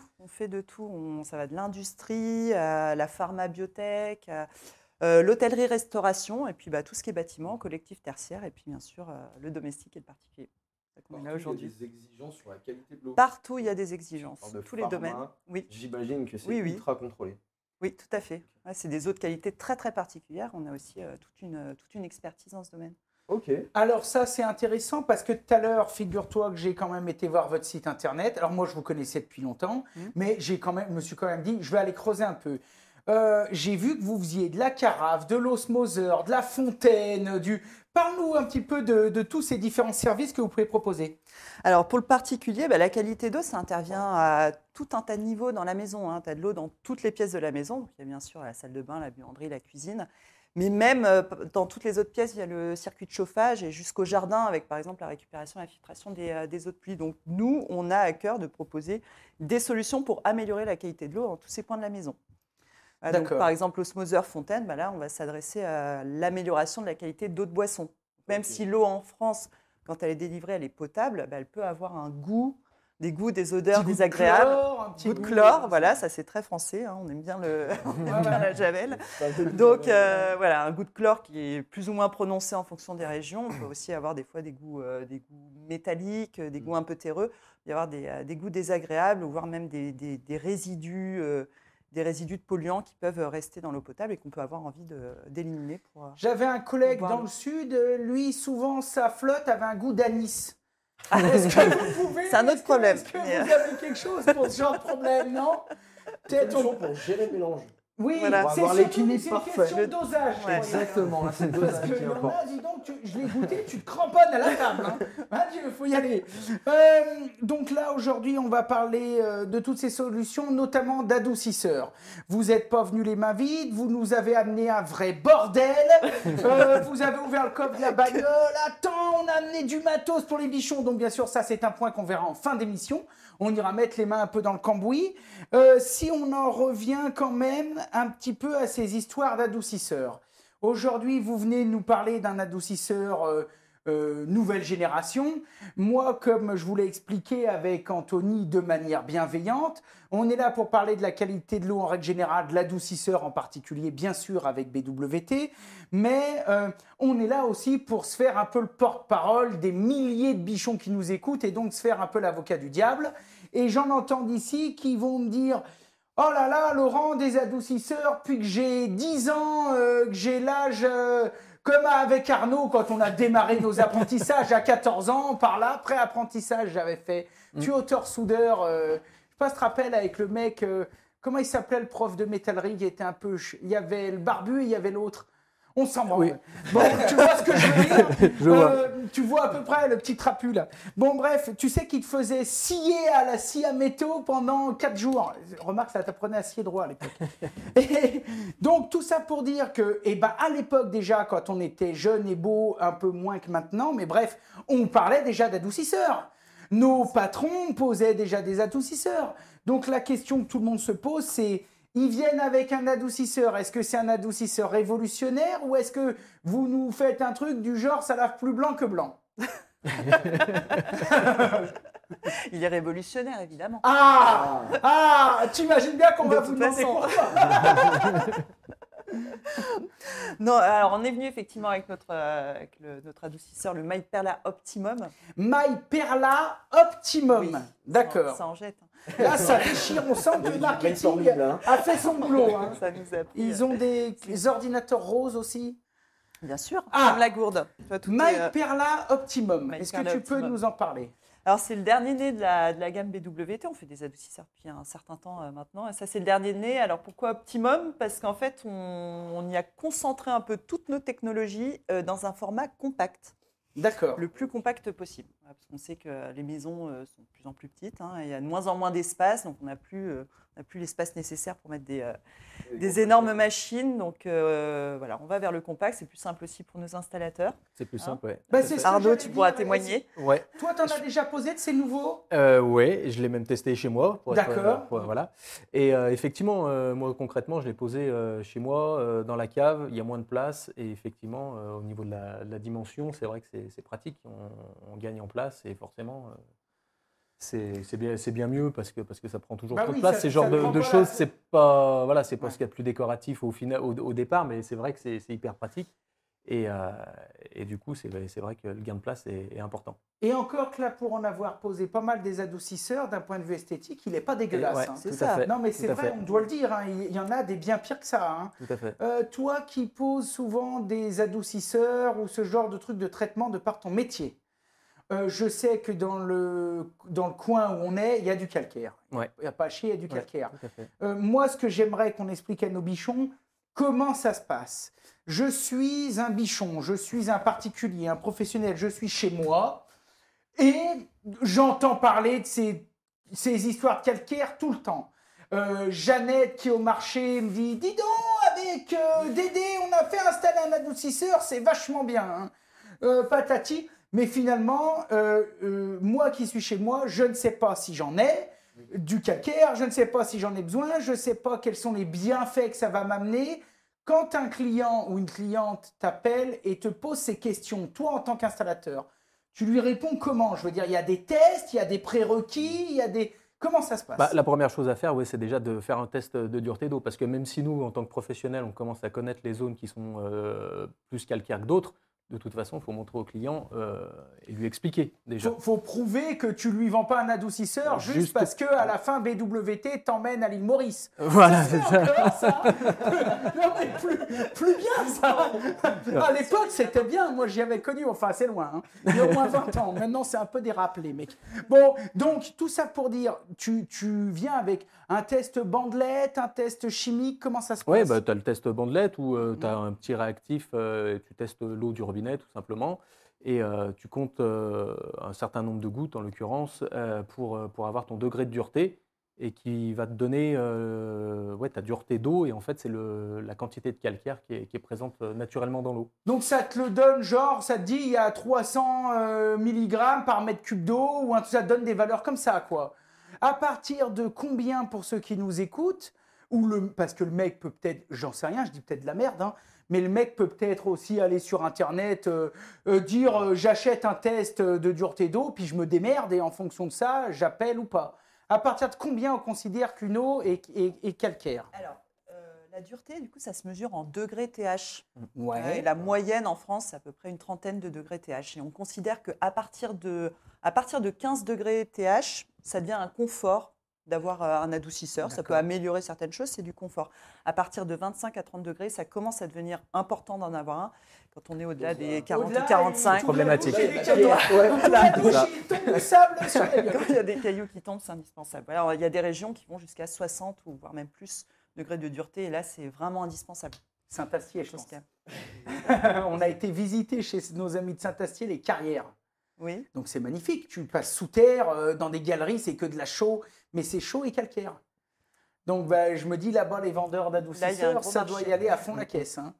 Ça va de l'industrie à la pharma-biotech, l'hôtellerie-restauration, et puis tout ce qui est bâtiment, collectif tertiaire, et puis bien sûr le domestique et le particulier. Il y a des exigences sur la qualité de l'eau. Partout, il y a des exigences, tous les domaines. Oui. J'imagine que c'est ultra contrôlé. Oui, tout à fait. Ouais, c'est des eaux de qualité très très particulières. On a aussi toute une expertise dans ce domaine. Ok. Alors ça, c'est intéressant parce que tout à l'heure, figure-toi que j'ai quand même été voir votre site internet. Alors moi, je vous connaissais depuis longtemps, mais me suis quand même dit, je vais aller creuser un peu. J'ai vu que vous faisiez de la carafe, de l'osmoseur, de la fontaine, Parle-nous un petit peu de tous ces différents services que vous pouvez proposer. Alors, pour le particulier, la qualité d'eau, ça intervient à tout un tas de niveaux dans la maison. Tu as de l'eau dans toutes les pièces de la maison. Donc, il y a bien sûr la salle de bain, la buanderie, la cuisine. Mais même dans toutes les autres pièces, il y a le circuit de chauffage et jusqu'au jardin avec, par exemple, la récupération et la filtration des eaux de pluie. Donc, nous, on a à cœur de proposer des solutions pour améliorer la qualité de l'eau dans tous ces points de la maison. Donc, par exemple, l'osmoseur fontaine, là, on va s'adresser à l'amélioration de la qualité d'eau de boisson. Même si l'eau en France, quand elle est délivrée, elle est potable, elle peut avoir un goût, des goûts, des odeurs Petit goût de désagréables. chlore, un petit Goût de goût, chlore, voilà, ça c'est très français, hein, on aime bien, on aime bien la javel. Donc voilà, un goût de chlore qui est plus ou moins prononcé en fonction des régions. On peut aussi avoir des fois des goûts métalliques, des goûts un peu terreux. Il peut y avoir des goûts désagréables, voire même des résidus de polluants qui peuvent rester dans l'eau potable et qu'on peut avoir envie d'éliminer. J'avais un collègue dans le sud, lui, souvent, sa flotte avait un goût d'anis. Est-ce que vous pouvez... C'est un autre problème. Est-ce que vous avez quelque chose pour ce genre de problème, non? Peut-être pour gérer le mélange. Oui, voilà. c'est avoir l'équilibre une question de dosage. Ouais. Exactement, c'est le dosage Parce que qui y en importe. a, dis donc, je l'ai goûté, tu te cramponnes à la table. Il faut y aller. Donc là, aujourd'hui, on va parler de toutes ces solutions, notamment d'adoucisseurs. Vous n'êtes pas venus les mains vides, vous nous avez amené un vrai bordel. Vous avez ouvert le coffre de la bagnole. Attends, on a amené du matos pour les bichons. Donc bien sûr, ça, c'est un point qu'on verra en fin d'émission. On ira mettre les mains un peu dans le cambouis. Si on en revient quand même un petit peu à ces histoires d'adoucisseurs. Aujourd'hui, vous venez nous parler d'un adoucisseur nouvelle génération. Moi, comme je vous l'ai expliqué avec Anthony de manière bienveillante, on est là pour parler de la qualité de l'eau en règle générale, de l'adoucisseur en particulier, bien sûr, avec BWT, mais on est là aussi pour se faire un peu le porte-parole des milliers de bichons qui nous écoutent et donc se faire un peu l'avocat du diable. Et j'en entends d'ici qui vont me dire « Oh là là, Laurent, des adoucisseurs, puis que j'ai 10 ans, que j'ai l'âge... comme avec Arnaud, quand on a démarré nos apprentissages à 14 ans, par là, pré-apprentissage, j'avais fait tuyauteur-soudeur. Je sais pas si tu te rappelles avec le mec, comment il s'appelait le prof de métallerie qui était un peu... Il y avait le barbu et il y avait l'autre. On s'en branle. Oui. Bon, tu vois ce que je veux dire? Je vois. Tu vois à peu près le petit trapu là. Bon, bref, tu sais qu'il te faisait scier à la scie à métaux pendant 4 jours. Remarque, ça t'apprenait à scier droit à l'époque. Et donc, tout ça pour dire que, à l'époque déjà, quand on était jeune et beau, un peu moins que maintenant, mais bref, on parlait déjà d'adoucisseurs. Nos patrons posaient déjà des adoucisseurs. Donc, la question que tout le monde se pose, c'est... Ils viennent avec un adoucisseur. Est-ce que c'est un adoucisseur révolutionnaire ou est-ce que vous nous faites un truc du genre ça lave plus blanc que blanc? Il est révolutionnaire, évidemment. T'imagines bien qu'on va vous demander pourquoi. Non, alors on est venu effectivement avec notre adoucisseur, le My Perla Optimum. My Perla Optimum. Oui, d'accord. Ça en jette. Là, ça déchire. On sent que le marketing a fait son boulot. Ça nous a pris, Ils ont des ordinateurs roses aussi. Bien sûr, comme la gourde. My Perla Optimum. Est-ce que tu peux nous en parler? Alors, c'est le dernier né de la gamme BWT. On fait des adoucisseurs depuis un certain temps maintenant. Et ça, c'est le dernier né. Alors, pourquoi Optimum? Parce qu'en fait, on y a concentré un peu toutes nos technologies dans un format compact. D'accord. Le plus compact possible. Parce qu'on sait que les maisons sont de plus en plus petites. Il y a de moins en moins d'espace. Donc, on n'a plus l'espace nécessaire pour mettre des énormes machines. Donc, voilà, on va vers le compact. C'est plus simple aussi pour nos installateurs. C'est plus simple, oui. Arnaud, tu pourras témoigner. Ouais. Toi, tu en as déjà posé de ces nouveaux? Oui, je l'ai même testé chez moi. D'accord. Voilà. Et effectivement, moi, concrètement, je l'ai posé chez moi, dans la cave. Il y a moins de place. Et effectivement, au niveau de la dimension, c'est vrai que c'est pratique. On gagne en place et forcément... C'est bien mieux parce que ça prend toujours trop de place. Ces genres de choses, c'est pas ce qu'il y a de plus décoratif au départ, mais c'est vrai que c'est hyper pratique. Et du coup, c'est vrai que le gain de place est important. Et encore que là, pour en avoir posé pas mal des adoucisseurs, d'un point de vue esthétique, il n'est pas dégueulasse. Ouais, c'est ça. Non, mais c'est vrai, on doit le dire. Il y en a des bien pires que ça. Tout à fait. Toi qui poses souvent des adoucisseurs ou ce genre de trucs de traitement de par ton métier, je sais que dans le coin où on est, il y a du calcaire. Ouais. Il n'y a pas à chier, il y a du calcaire. Tout à fait. Moi, ce que j'aimerais qu'on explique à nos bichons, comment ça se passe? Je suis un bichon, je suis un particulier, un professionnel, je suis chez moi et j'entends parler de ces histoires de calcaire tout le temps. Jeannette qui est au marché me dit « Dis donc, avec Dédé, on a fait installer un adoucisseur, c'est vachement bien. Patati ». Mais finalement, moi qui suis chez moi, je ne sais pas si j'en ai du calcaire, je ne sais pas si j'en ai besoin, je ne sais pas quels sont les bienfaits que ça va m'amener. Quand un client ou une cliente t'appelle et te pose ces questions, toi en tant qu'installateur, tu lui réponds comment? Je veux dire, il y a des tests, il y a des prérequis, il y a des... Comment ça se passe? La première chose à faire, c'est déjà de faire un test de dureté d'eau. Parce que même si nous, en tant que professionnels, on commence à connaître les zones qui sont plus calcaires que d'autres, de toute façon, il faut montrer au client et lui expliquer déjà. Faut prouver que tu lui vends pas un adoucisseur juste parce que à la fin BWT t'emmène à l'île Maurice. Voilà, c'est ça. Non mais plus bien ça. À l'époque c'était bien, moi j'y avais connu, enfin c'est loin, hein. Il y a au moins 20 ans. Maintenant c'est un peu dérapé mec. Bon, donc tout ça pour dire, tu viens avec un test bandelette, un test chimique, comment ça se passe? Oui, tu as le test bandelette où tu as un petit réactif et tu testes l'eau du robinet tout simplement. Et tu comptes un certain nombre de gouttes en l'occurrence pour avoir ton degré de dureté et qui va te donner ta dureté d'eau. Et en fait, c'est la quantité de calcaire qui est présente naturellement dans l'eau. Donc ça te le donne, genre, ça te dit il y a 300 mg par mètre cube d'eau, ou ça te donne des valeurs comme ça, quoi. À partir de combien pour ceux qui nous écoutent, parce que le mec peut peut-être, j'en sais rien, je dis peut-être de la merde, hein, mais le mec peut peut-être aussi aller sur Internet, dire j'achète un test de dureté d'eau, puis je me démerde et en fonction de ça, j'appelle ou pas. À partir de combien on considère qu'une eau est calcaire? Alors, la dureté, du coup, ça se mesure en degrés TH. Ouais. Et la moyenne en France, c'est à peu près une trentaine de degrés TH. Et on considère qu'à partir de 15 degrés TH, ça devient un confort d'avoir un adoucisseur. Ça peut améliorer certaines choses, c'est du confort. À partir de 25 à 30 degrés, ça commence à devenir important d'en avoir un. Quand on est au-delà des 40 ou 45, c'est problématique. Quand il y a des cailloux qui tombent, c'est indispensable. Alors, il y a des régions qui vont jusqu'à 60 ou voire même plus degrés de dureté, et là, c'est vraiment indispensable. Saint-Astier, je pense. On a été visiter chez nos amis de Saint-Astier les carrières. Oui. Donc c'est magnifique. Tu passes sous terre, dans des galeries, c'est que de la chaux, mais c'est chaud et calcaire. Donc je me dis là-bas, les vendeurs d'adoucisseurs, ça doit y aller à fond la caisse. Hein.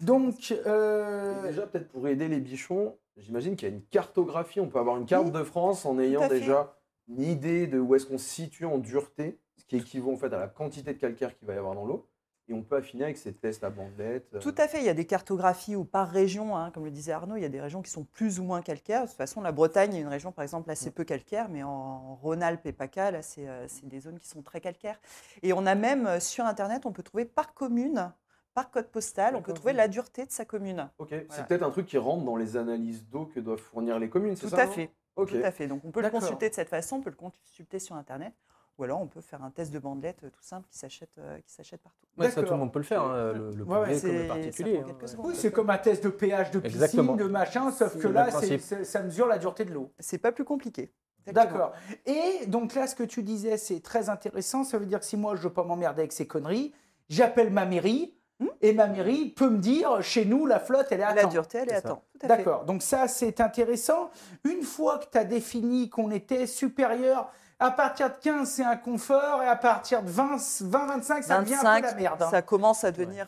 Donc déjà peut-être pour aider les bichons, j'imagine qu'il y a une cartographie. On peut avoir une carte de France en ayant déjà une idée de où est-ce qu'on se situe en dureté, ce qui équivaut en fait à la quantité de calcaire qu'il va y avoir dans l'eau. Et on peut affiner avec ces tests à bandelette. Tout à fait, il y a des cartographies où par région, hein, comme le disait Arnaud, il y a des régions qui sont plus ou moins calcaires. De toute façon, la Bretagne est une région, par exemple, assez peu calcaire, mais en Rhône-Alpes et PACA, là, c'est des zones qui sont très calcaires. Et on a même, sur Internet, on peut trouver par commune, par code postal, on peut trouver la dureté de sa commune. Ok, voilà. C'est peut-être un truc qui rentre dans les analyses d'eau que doivent fournir les communes, c'est ça? Tout à fait. Okay. Tout à fait. Donc on peut le consulter de cette façon, on peut le consulter sur Internet. Ou alors, on peut faire un test de bandelette tout simple qui s'achète partout. Ouais, ça, tout le monde peut le faire, hein, le premier comme le particulier. Oui, c'est comme un test de pH de piscine, Exactement. de machin, sauf que là, ça mesure la dureté de l'eau. C'est pas plus compliqué. D'accord. Et donc là, ce que tu disais, c'est très intéressant. Ça veut dire que si moi, je ne veux pas m'emmerder avec ces conneries, j'appelle ma mairie. Et ma mairie peut me dire, chez nous, la flotte, elle est à temps. La dureté, elle est à temps. D'accord. Donc ça, c'est intéressant. Une fois que tu as défini qu'on était supérieur, à partir de 15, c'est un confort, et à partir de 20-25, ça devient un peu la merde. Ça commence à devenir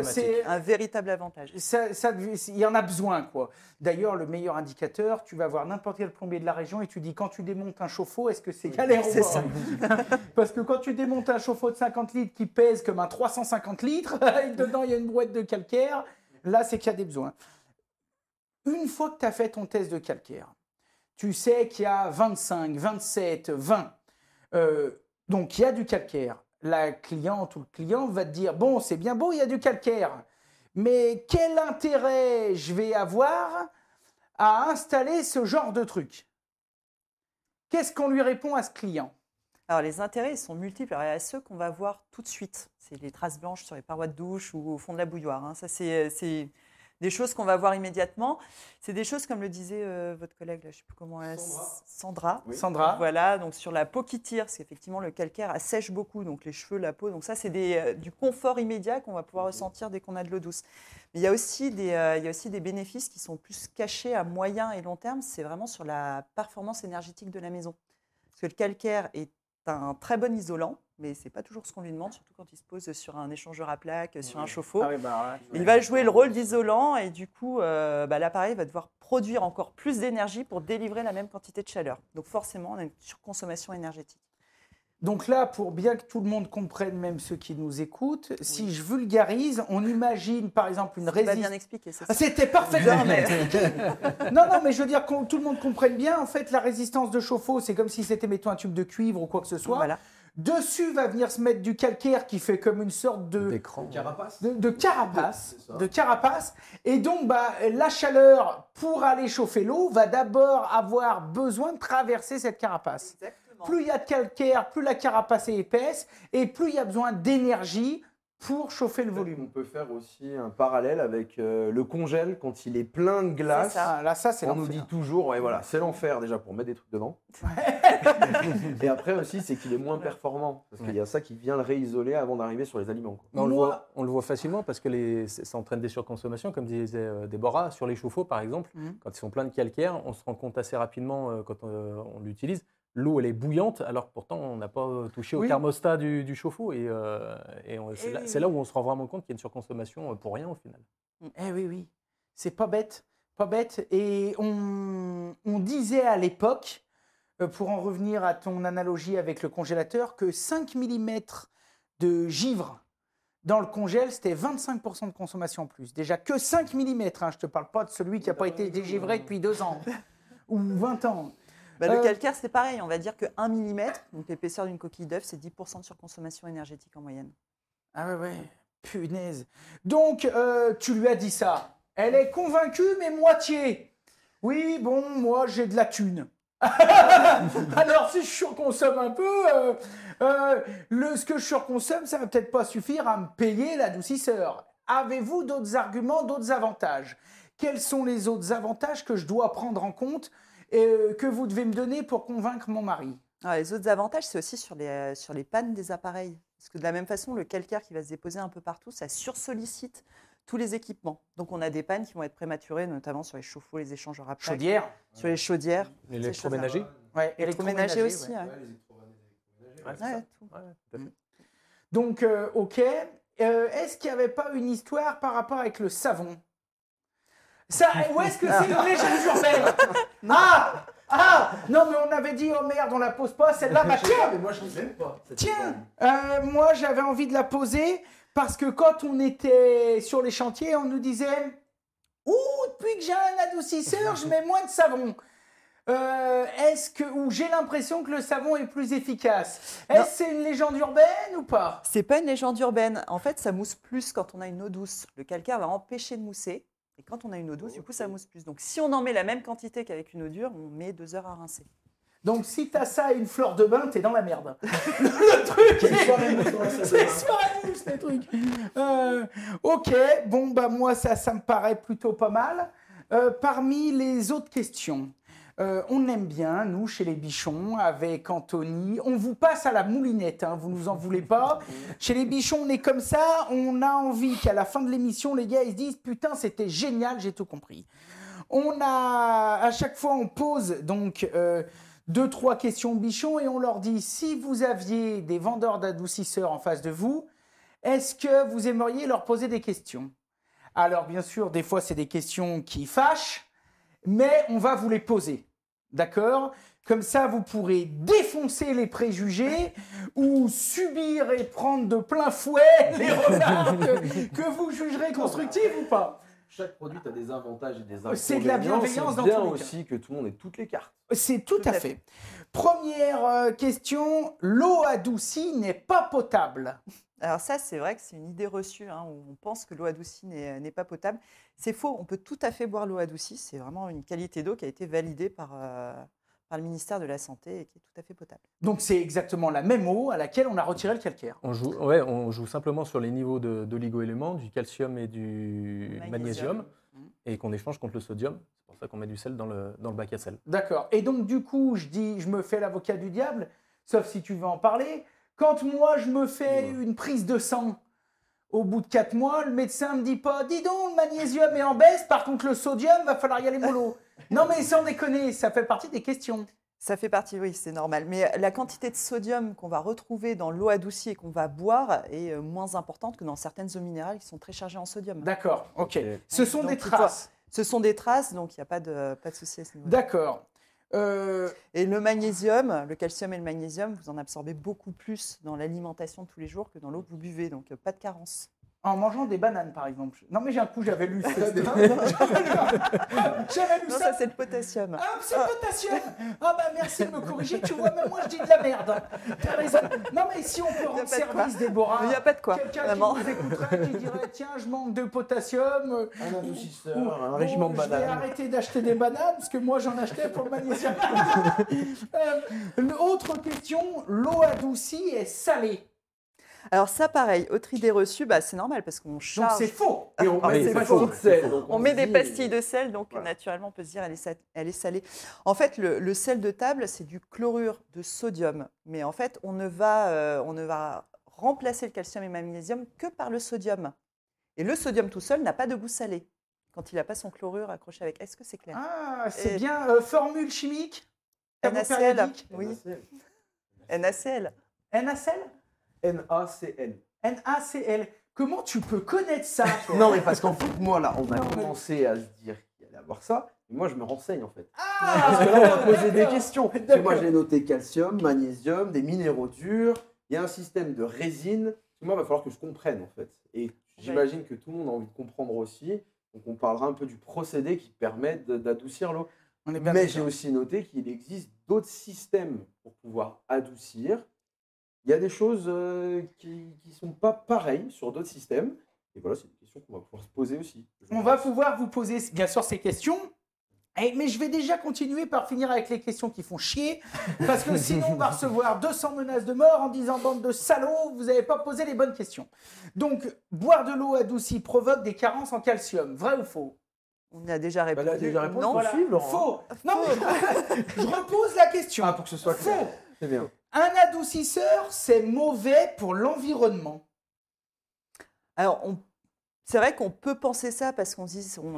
c'est un véritable avantage. Il y en a besoin, quoi. D'ailleurs, le meilleur indicateur, tu vas voir n'importe quel plombier de la région et tu dis, quand tu démontes un chauffe-eau, est-ce que c'est galère ou pas? Parce que quand tu démontes un chauffe-eau de 50 litres qui pèse comme un 350 litres, et dedans il y a une brouette de calcaire, là, c'est qu'il y a des besoins. Une fois que tu as fait ton test de calcaire, tu sais qu'il y a 25, 27, 20. Donc, il y a du calcaire. La cliente ou le client va te dire, bon, c'est bien beau, il y a du calcaire. Mais quel intérêt je vais avoir à installer ce genre de truc? Qu'est-ce qu'on lui répond à ce client? Alors, les intérêts, ils sont multiples. Alors, il y a ceux qu'on va voir tout de suite. C'est les traces blanches sur les parois de douche ou au fond de la bouilloire. Hein. Ça, c'est des choses qu'on va voir immédiatement. C'est des choses, comme le disait votre collègue, là, je ne sais plus comment elle est, Sandra. Oui. Sandra. Voilà, donc sur la peau qui tire, parce qu'effectivement, le calcaire assèche beaucoup, donc les cheveux, la peau. Donc ça, c'est du confort immédiat qu'on va pouvoir ressentir dès qu'on a de l'eau douce. Mais il y a aussi des bénéfices qui sont plus cachés à moyen et long terme. C'est vraiment sur la performance énergétique de la maison. Parce que le calcaire est un très bon isolant, mais ce n'est pas toujours ce qu'on lui demande, surtout quand il se pose sur un échangeur à plaques, sur un chauffe-eau. Ah oui, il va jouer le rôle d'isolant et du coup, l'appareil va devoir produire encore plus d'énergie pour délivrer la même quantité de chaleur. Donc forcément, on a une surconsommation énergétique. Donc là, pour bien que tout le monde comprenne, même ceux qui nous écoutent, si je vulgarise, on imagine par exemple une Pas résistance. bien expliqué, c'est ça. C'était parfaitement bien expliqué. Non, mais je veux dire que tout le monde comprenne bien. En fait, la résistance de chauffe-eau, c'est comme si c'était, mettons, un tube de cuivre ou quoi que ce soit. Voilà. Dessus va venir se mettre du calcaire qui fait comme une sorte D'écran. de carapace. Et donc, la chaleur, pour aller chauffer l'eau, va d'abord avoir besoin de traverser cette carapace. Exactement. Plus il y a de calcaire, plus la carapace est épaisse, et plus il y a besoin d'énergie pour chauffer le volume. On peut faire aussi un parallèle avec le congèle quand il est plein de glace. C'est ça. Là, ça, c'est On nous l'enfer. dit toujours, ouais, voilà, c'est l'enfer déjà pour mettre des trucs dedans. Et après aussi, c'est qu'il est moins performant. Parce qu'il y a ça qui vient le réisoler avant d'arriver sur les aliments, quoi. Mais on le voit facilement parce que ça entraîne des surconsommations, comme disait Déborah. Sur les chauffe-eau, par exemple, quand ils sont pleins de calcaire, on se rend compte assez rapidement quand on l'utilise. L'eau, elle est bouillante, alors que pourtant, on n'a pas touché au thermostat du chauffe-eau. C'est là où on se rend vraiment compte qu'il y a une surconsommation pour rien, au final. Eh oui. C'est pas bête. Pas bête. Et on disait à l'époque, pour en revenir à ton analogie avec le congélateur, que 5 mm de givre dans le congèle, c'était 25% de consommation en plus. Déjà que 5 mm, je ne te parle pas de celui qui n'a pas été dégivré depuis 2 ans ou 20 ans. Le calcaire, c'est pareil. On va dire que 1 mm, donc l'épaisseur d'une coquille d'œuf, c'est 10% de surconsommation énergétique en moyenne. Ah ouais, punaise. Donc, tu lui as dit ça. Elle est convaincue, mais moitié. Oui, bon, moi, j'ai de la thune. Alors, si je surconsomme un peu, ce que je surconsomme, ça va peut-être pas suffire à me payer l'adoucisseur. Avez-vous d'autres arguments, d'autres avantages? Quels sont les autres avantages que je dois prendre en compte que vous devez me donner pour convaincre mon mari? Les autres avantages, c'est aussi sur les pannes des appareils. Parce que de la même façon, le calcaire qui va se déposer un peu partout, ça sursollicite tous les équipements. Donc on a des pannes qui vont être prématurées, notamment sur les chauffe-eau, les échangeurs à plaques. Chaudières. Sur les chaudières. L'électroménager. Ouais, électroménager aussi. ouais. Tout. Tout à fait. Donc, ok. Est-ce qu'il n'y avait pas une histoire par rapport avec le savon? Ça, où est-ce que c'est une légende urbaine? Non, mais on avait dit, oh merde, on la pose pas, celle-là, tiens. Mais moi, je ne l'aime pas. Tiens, moi, j'avais envie de la poser parce que quand on était sur les chantiers, on nous disait, depuis que j'ai un adoucisseur, je mets moins de savon. Ou j'ai l'impression que le savon est plus efficace. Est-ce que c'est une légende urbaine ou pas? C'est pas une légende urbaine. En fait, ça mousse plus quand on a une eau douce. Le calcaire va empêcher de mousser. Et quand on a une eau douce, du coup, ça mousse plus. Donc, si on en met la même quantité qu'avec une eau dure, on met 2 heures à rincer. Donc, si t'as ça et une fleur de bain, t'es dans la merde. Le truc, c'est soirée mousse, les trucs. Ok, bon, moi, ça me paraît plutôt pas mal. Parmi les autres questions, on aime bien, nous, chez les Bichons, avec Anthony, on vous passe à la moulinette, hein, vous nous en voulez pas. Chez les Bichons, on est comme ça, on a envie qu'à la fin de l'émission, les gars, ils se disent « Putain, c'était génial, j'ai tout compris ». À chaque fois, on pose donc 2-3 questions Bichons et on leur dit « Si vous aviez des vendeurs d'adoucisseurs en face de vous, est-ce que vous aimeriez leur poser des questions ?» Alors, bien sûr, des fois, c'est des questions qui fâchent, mais on va vous les poser, d'accord? Comme ça, vous pourrez défoncer les préjugés ou subir et prendre de plein fouet les remarques que vous jugerez constructives ou pas. Chaque produit a des avantages et des inconvénients. C'est de la bienveillance dans tous les cas. tous les aussi que tout le monde ait toutes les cartes. C'est tout à fait. Première question, l'eau adoucie n'est pas potable. Alors ça, c'est vrai que c'est une idée reçue, hein, où on pense que l'eau adoucie n'est pas potable. C'est faux, on peut tout à fait boire l'eau adoucie. C'est vraiment une qualité d'eau qui a été validée par le ministère de la Santé et qui est tout à fait potable. Donc c'est exactement la même eau à laquelle on a retiré le calcaire. On joue simplement sur les niveaux d'oligo-éléments, du calcium et du magnésium, et qu'on échange contre le sodium. C'est pour ça qu'on met du sel dans le bac à sel. D'accord. Et donc du coup, je me fais l'avocat du diable, sauf si tu veux en parler. Quand moi, je me fais une prise de sang, au bout de 4 mois, le médecin me dit pas « Dis donc, le magnésium est en baisse, par contre le sodium, va falloir y aller mollo. » Non mais sans déconner, ça fait partie des questions. Ça fait partie, oui, c'est normal. Mais la quantité de sodium qu'on va retrouver dans l'eau adoucie et qu'on va boire est moins importante que dans certaines eaux minérales qui sont très chargées en sodium. D'accord, ok. Ce sont des traces. Ce sont des traces, donc il n'y a pas de souci à ce niveau-là. D'accord. Et le magnésium, le calcium et le magnésium, vous en absorbez beaucoup plus dans l'alimentation de tous les jours que dans l'eau que vous buvez, donc pas de carence. En mangeant des bananes, par exemple. Non, mais j'ai un coup, j'avais lu ça. J'avais lu Non, ça c'est le potassium. Ah, c'est le potassium. Ah bah merci de me corriger. Tu vois, même moi je dis de la merde. T'as raison. Non, mais si on peut rendre service, Déborah. Il n'y a pas de quoi. Quelqu'un Vraiment. qui nous écouterait, qui dirait tiens, je manque de potassium. Un adoucisseur, un régiment de Je vais bananes. arrêter d'acheter des bananes parce que moi j'en achetais pour le magnésium. Autre question, l'eau adoucie est salée. Alors ça, pareil, autre idée reçue, bah, c'est normal parce qu'on charge... Donc c'est faux. Et on met c'est des faux. pastilles de sel. Donc On met se des dit- pastilles de sel, donc Voilà. naturellement, on peut se dire elle est salée. En fait, le sel de table, c'est du chlorure de sodium. Mais en fait, on ne va remplacer le calcium et le magnésium que par le sodium. Et le sodium tout seul n'a pas de goût salé quand il n'a pas son chlorure accroché avec. Est-ce que c'est clair? Ah, c'est Et- bien. Formule chimique NaCl. Thermopériodique. Oui. NaCl. NaCl NaCl. NaCl. Comment tu peux connaître ça, toi? Non, mais parce qu'en fait, moi, là, on a Non, mais- commencé à se dire qu'il allait avoir ça. Et moi, je me renseigne, en fait. Ah, Parce que là, on va poser des d'accord. questions. Parce que D'accord. moi, j'ai noté calcium, magnésium, des minéraux durs. Il y a un système de résine. Moi, il va falloir que je comprenne, en fait. Et j'imagine que tout le monde a envie de comprendre aussi. Donc, on parlera un peu du procédé qui permet d'adoucir l'eau. On est bien Mais d'accord. j'ai aussi noté qu'il existe d'autres systèmes pour pouvoir adoucir. Il y a des choses qui ne sont pas pareilles sur d'autres systèmes. Et voilà, c'est des questions qu'on va pouvoir se poser aussi. On va pouvoir vous poser bien sûr ces questions. Mais je vais déjà continuer par finir avec les questions qui font chier. Parce que sinon, on va recevoir 200 menaces de mort en disant bande de salauds, vous n'avez pas posé les bonnes questions. Donc, boire de l'eau adoucie provoque des carences en calcium. Vrai ou faux? On a déjà répondu. Bah, là, déjà répondu. Non. Voilà. Suivre, Laurent. Faux. Non, mais je repose la question. Ah, pour que ce soit clair. Faux. C'est bien. Un adoucisseur, c'est mauvais pour l'environnement. Alors, c'est vrai qu'on peut penser ça parce qu'on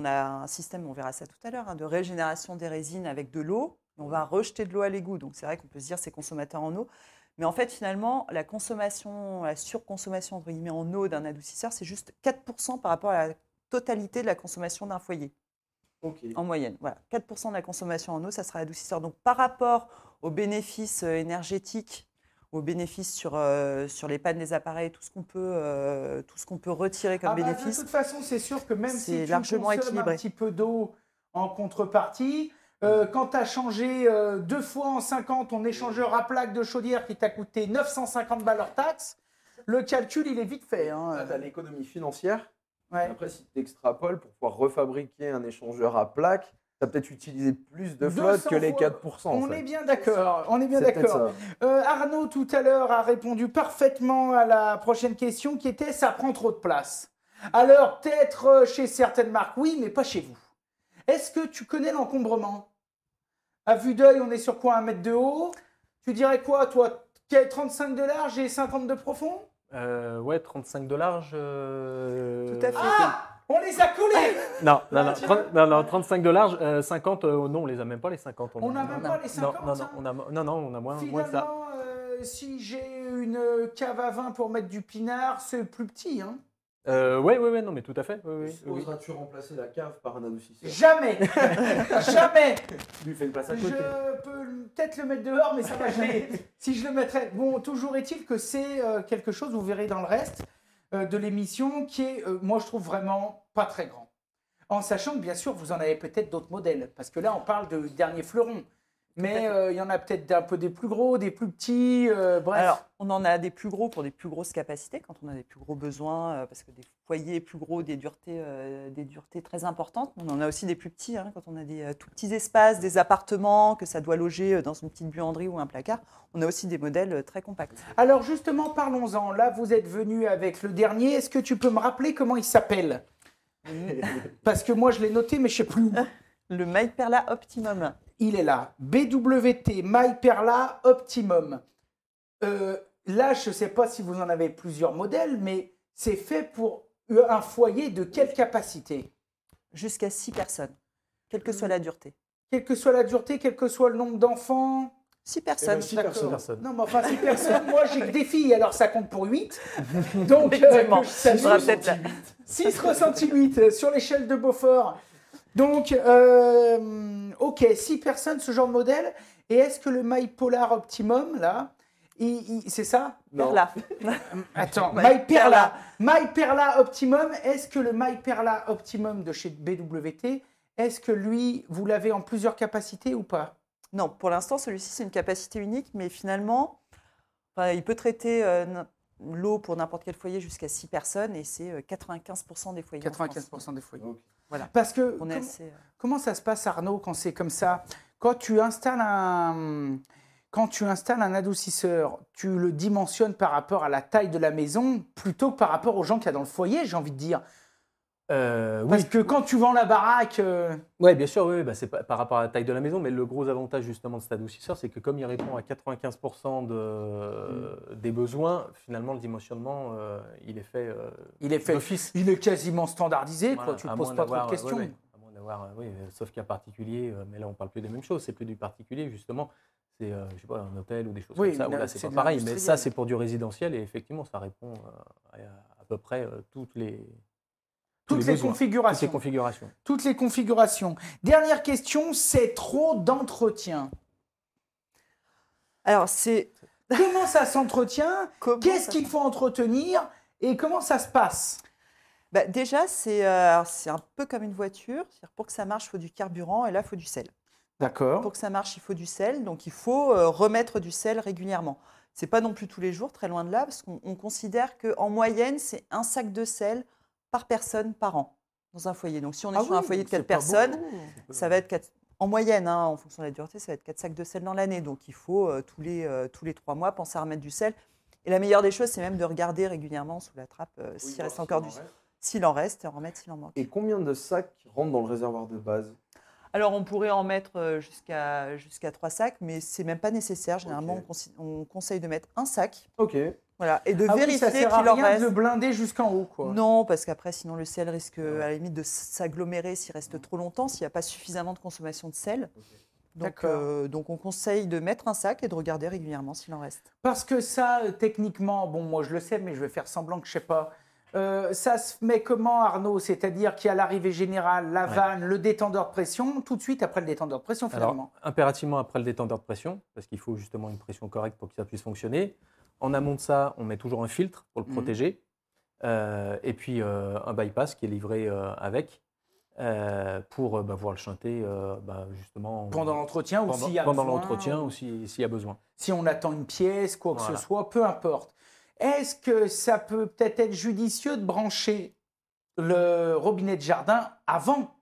a un système, on verra ça tout à l'heure, de régénération des résines avec de l'eau. On va rejeter de l'eau à l'égout. Donc, c'est vrai qu'on peut se dire c'est consommateur en eau. Mais en fait, finalement, la surconsommation entre guillemets, en eau d'un adoucisseur, c'est juste 4% par rapport à la totalité de la consommation d'un foyer. Ok. En moyenne. Voilà. 4% de la consommation en eau, ça sera adoucisseur. Donc, par rapport aux bénéfices énergétiques, aux bénéfices sur les pannes des appareils, tout ce qu'on peut retirer comme Ah bah, bénéfice. de toute façon, c'est sûr que même si c'est tu largement consommes équilibré. un petit peu d'eau en contrepartie, quand tu as changé 2 fois en 5 ans ton échangeur à plaque de chaudière qui t'a coûté 950 balles hors taxe, le calcul, il est vite fait. Hein. Là, tu as l'économie financière. Ouais. Après, si tu extrapoles pour pouvoir refabriquer un échangeur à plaque, tu as peut-être utilisé plus de flotte 200 que les fois. 4%. en On fait. est bien d'accord. On est bien C'est peut-être d'accord. ça. Arnaud, tout à l'heure, a répondu parfaitement à la prochaine question qui était « ça prend trop de place ». Alors, peut-être chez certaines marques, oui, mais pas chez vous. Est-ce que tu connais l'encombrement? À vue d'œil, on est sur quoi, 1 mètre de haut? Tu dirais quoi, toi? 35 de large et 50 de profond? Ouais, 35 de large. Tout à fait. Ah, on les a collés. Non, non, Ah, non, tu 35 de large, 50, non, on les a même pas les 50. On n'a même pas les 50, Non, ça on a moins que ça. Finalement, si j'ai une cave à vin pour mettre du pinard, c'est plus petit, hein? Ouais, non, mais tout à fait. Oui. Oseras-tu remplacer la cave par un adoucisseur? Jamais. Jamais. Tu lui fais une place à Je côté. peux peut-être le mettre dehors, mais ça va jamais. Si je le mettrais. Bon, toujours est-il que c'est quelque chose, vous verrez dans le reste de l'émission, qui est, moi, je trouve vraiment pas très grand. En sachant que, bien sûr, vous en avez peut-être d'autres modèles. Parce que là, on parle de dernier fleuron. Mais il y en a peut-être un peu des plus gros, des plus petits, bref. Alors, on en a des plus gros pour des plus grosses capacités, quand on a des plus gros besoins, parce que des foyers plus gros, des duretés très importantes. On en a aussi des plus petits, hein, quand on a des tout petits espaces, des appartements, que ça doit loger dans une petite buanderie ou un placard. On a aussi des modèles très compacts. Alors justement, parlons-en. Là, vous êtes venu avec le dernier. Est-ce que tu peux me rappeler comment il s'appelle? Parce que moi, je l'ai noté, mais je ne sais plus où. Le MyPerla Optimum. Il est là. BWT MyPerla Optimum. Là, je ne sais pas si vous en avez plusieurs modèles, mais c'est fait pour un foyer de quelle capacité? Jusqu'à 6 personnes, quelle que soit la dureté. Quelle que soit la dureté, quel que soit le nombre d'enfants? 6 personnes. 6 D'accord. personnes. Non, mais enfin, 6 personnes, moi j'ai que des filles, alors ça compte pour 8. Donc, Effectivement. que je salue. On sera peut-être là. 6 ressenti 8 sur l'échelle de Beaufort. Donc, ok, 6 personnes, ce genre de modèle. Et est-ce que le MyPolar Optimum, là, c'est ça? Non. Perla. Attends, MyPerla. MyPerla Optimum, est-ce que le MyPerla Optimum de chez BWT, est-ce que lui, vous l'avez en plusieurs capacités ou pas? Non, pour l'instant, celui-ci, c'est une capacité unique, mais finalement, il peut traiter l'eau pour n'importe quel foyer jusqu'à 6 personnes et c'est 95% des foyers. 95% des foyers. Ok. Voilà. Parce que, On est assez, comment ça se passe, Arnaud, quand c'est comme ça? Quand tu installes un adoucisseur, tu le dimensionnes par rapport à la taille de la maison plutôt que par rapport aux gens qu'il y a dans le foyer, j'ai envie de dire. Parce que quand tu vends la baraque... Oui, bien sûr, oui, bah, c'est par rapport à la taille de la maison, mais le gros avantage justement de cet adoucisseur, c'est que comme il répond à 95% des besoins, finalement le dimensionnement, il est fait d'office. Il est quasiment standardisé, Voilà, quoi. Tu ne à poses moins pas trop de d'avoir, questions. à moins d'avoir, oui, sauf cas particulier, mais là on parle plus des mêmes choses, c'est plus du particulier justement, c'est je sais pas, un hôtel ou des choses Oui, comme ça, où là, là c'est c'est de pas pareil, mais ça l'industriel. c'est pour du résidentiel et effectivement ça répond à peu près tous les besoins, configurations. toutes les configurations. Toutes les configurations. Dernière question, c'est trop d'entretien. Alors, c'est... Comment ça s'entretient? Qu'est-ce ça qu'il faut entretenir? Et comment ça se passe? Bah, déjà, c'est un peu comme une voiture. C'est-à-dire, pour que ça marche, il faut du carburant et là, il faut du sel. D'accord. Pour que ça marche, il faut du sel. Donc, il faut remettre du sel régulièrement. Ce n'est pas non plus tous les jours, très loin de là, parce qu'on considère qu'en moyenne, c'est un sac de sel par personne par an dans un foyer. Donc, si on est sur un foyer de 4 personnes, ça va être 4, en moyenne, hein, en fonction de la dureté, ça va être 4 sacs de sel dans l'année. Donc, il faut tous les 3 mois penser à remettre du sel. Et la meilleure des choses, c'est même de regarder régulièrement sous la trappe s'il reste encore du sel. S'il en reste, et en remettre s'il en manque. Et combien de sacs rentrent dans le réservoir de base? Alors, on pourrait en mettre jusqu'à 3 sacs, mais ce n'est même pas nécessaire. Généralement, on conseille de mettre un sac. Ok. Voilà, et de Ah oui, vérifier ça sert à qu'il en rien reste. de le blinder jusqu'en haut, quoi. Non, parce qu'après, sinon, le sel risque à la limite de s'agglomérer s'il reste trop longtemps, s'il n'y a pas suffisamment de consommation de sel. Donc, on conseille de mettre un sac et de regarder régulièrement s'il en reste. Parce que ça, techniquement, bon, moi je le sais, mais je vais faire semblant que je ne sais pas. Ça se met comment, Arnaud? C'est-à-dire qu'il y a l'arrivée générale, la vanne, le détendeur de pression, tout de suite après le détendeur de pression, finalement. Alors, impérativement après le détendeur de pression, parce qu'il faut justement une pression correcte pour que ça puisse fonctionner. En amont de ça, on met toujours un filtre pour le protéger. Et puis un bypass qui est livré avec pour pouvoir le chanter justement Pendant l'entretien ou s'il y a pendant besoin, l'entretien ou s'il y a besoin. Si on attend une pièce, quoi que Voilà. ce soit, peu importe. Est-ce que ça peut peut-être être judicieux de brancher le robinet de jardin avant?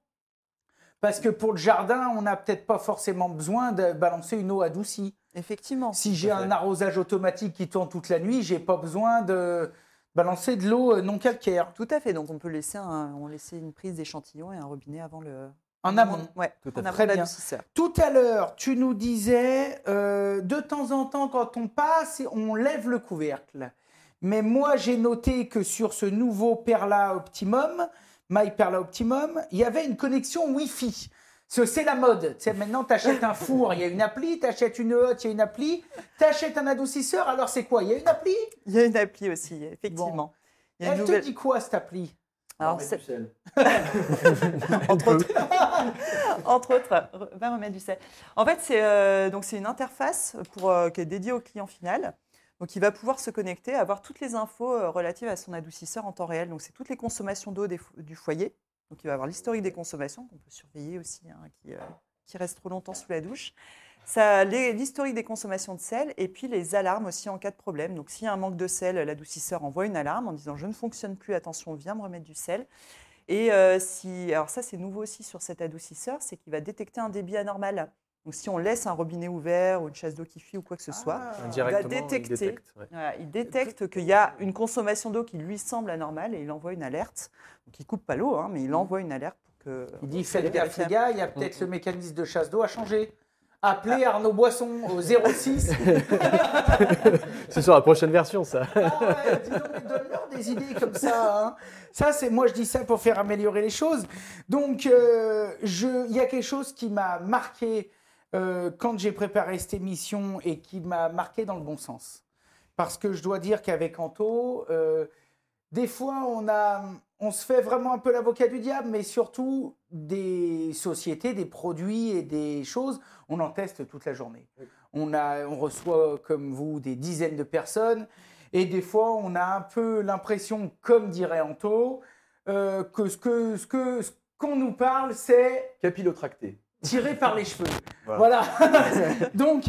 Parce que pour le jardin, on n'a peut-être pas forcément besoin de balancer une eau adoucie. Effectivement. Si j'ai un arrosage automatique qui tourne toute la nuit, j'ai pas besoin de balancer de l'eau non calcaire. Tout à fait. Donc, on peut laisser une prise d'échantillon et un robinet avant le... En amont. Ouais, Tout en à fait. amont Très de bien. l'adoucisseur. Tout à l'heure, tu nous disais, de temps en temps, quand on passe, on lève le couvercle. Mais moi, j'ai noté que sur ce nouveau Perla Optimum, MyPerla Optimum, il y avait une connexion Wi-Fi. C'est la mode. Tu sais, maintenant, tu achètes un four, il y a une appli. Tu achètes une hotte, il y a une appli. Tu achètes un adoucisseur, alors c'est quoi? Il y a une appli? Il y a une appli aussi, effectivement. Bon. Il y a une Elle nouvelle- te dit quoi, cette appli? Alors, Remettre du sel. entre autres, va remettre du sel. En fait, c'est une interface qui est dédiée au client final. Donc, il va pouvoir se connecter, avoir toutes les infos relatives à son adoucisseur en temps réel. Donc, c'est toutes les consommations d'eau du foyer. Donc, il va avoir l'historique des consommations, qu'on peut surveiller aussi, hein, qui reste trop longtemps sous la douche. L'historique des consommations de sel et puis les alarmes aussi en cas de problème. Donc, s'il y a un manque de sel, l'adoucisseur envoie une alarme en disant « je ne fonctionne plus, attention, viens me remettre du sel ». Et alors ça, c'est nouveau aussi sur cet adoucisseur, c'est qu'il va détecter un débit anormal. Donc, si on laisse un robinet ouvert ou une chasse d'eau qui fuit ou quoi que ce soit, il va Indirectement, détecter, ouais. voilà, il détecte qu'il y a une consommation d'eau qui lui semble anormale et il envoie une alerte. Donc, il ne coupe pas l'eau, hein, mais il envoie une alerte pour que... Il dit faites gaffe, les gars, il y a peut-être le mécanisme de chasse d'eau à changer. Appelez Arnaud Boisson au 06. C'est sur la prochaine version, ça. Ah ouais, dis donc, mais donne-leur des idées comme ça. Hein. Ça, c'est moi, je dis ça pour faire améliorer les choses. Donc, il y a quelque chose qui m'a marqué quand j'ai préparé cette émission et qui m'a marqué dans le bon sens. Parce que je dois dire qu'avec Anto, des fois, on se fait vraiment un peu l'avocat du diable, mais surtout des sociétés, des produits et des choses, on en teste toute la journée. On reçoit, comme vous, des dizaines de personnes, et des fois, on a un peu l'impression, comme dirait Anto, que ce qu'on nous parle, c'est Capillotracté. tiré par les cheveux. Voilà. Donc,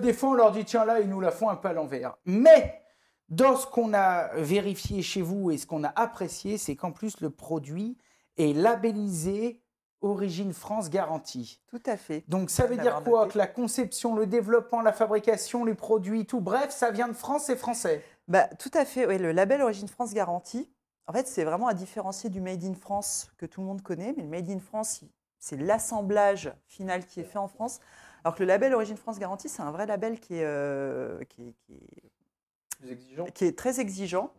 des fois, on leur dit, tiens, là, ils nous la font un peu à l'envers. Mais, dans ce qu'on a vérifié chez vous et ce qu'on a apprécié, c'est qu'en plus, le produit est labellisé Origine France Garantie. Tout à fait. Donc, ça veut dire quoi? Que la conception, le développement, la fabrication, les produits, tout, bref, ça vient de France, c'est français. Bah, tout à fait, oui, le label Origine France Garantie, en fait, c'est vraiment à différencier du Made in France que tout le monde connaît, mais le Made in France, c'est l'assemblage final qui est fait en France, alors que le label Origine France Garantie, c'est un vrai label qui est très exigeant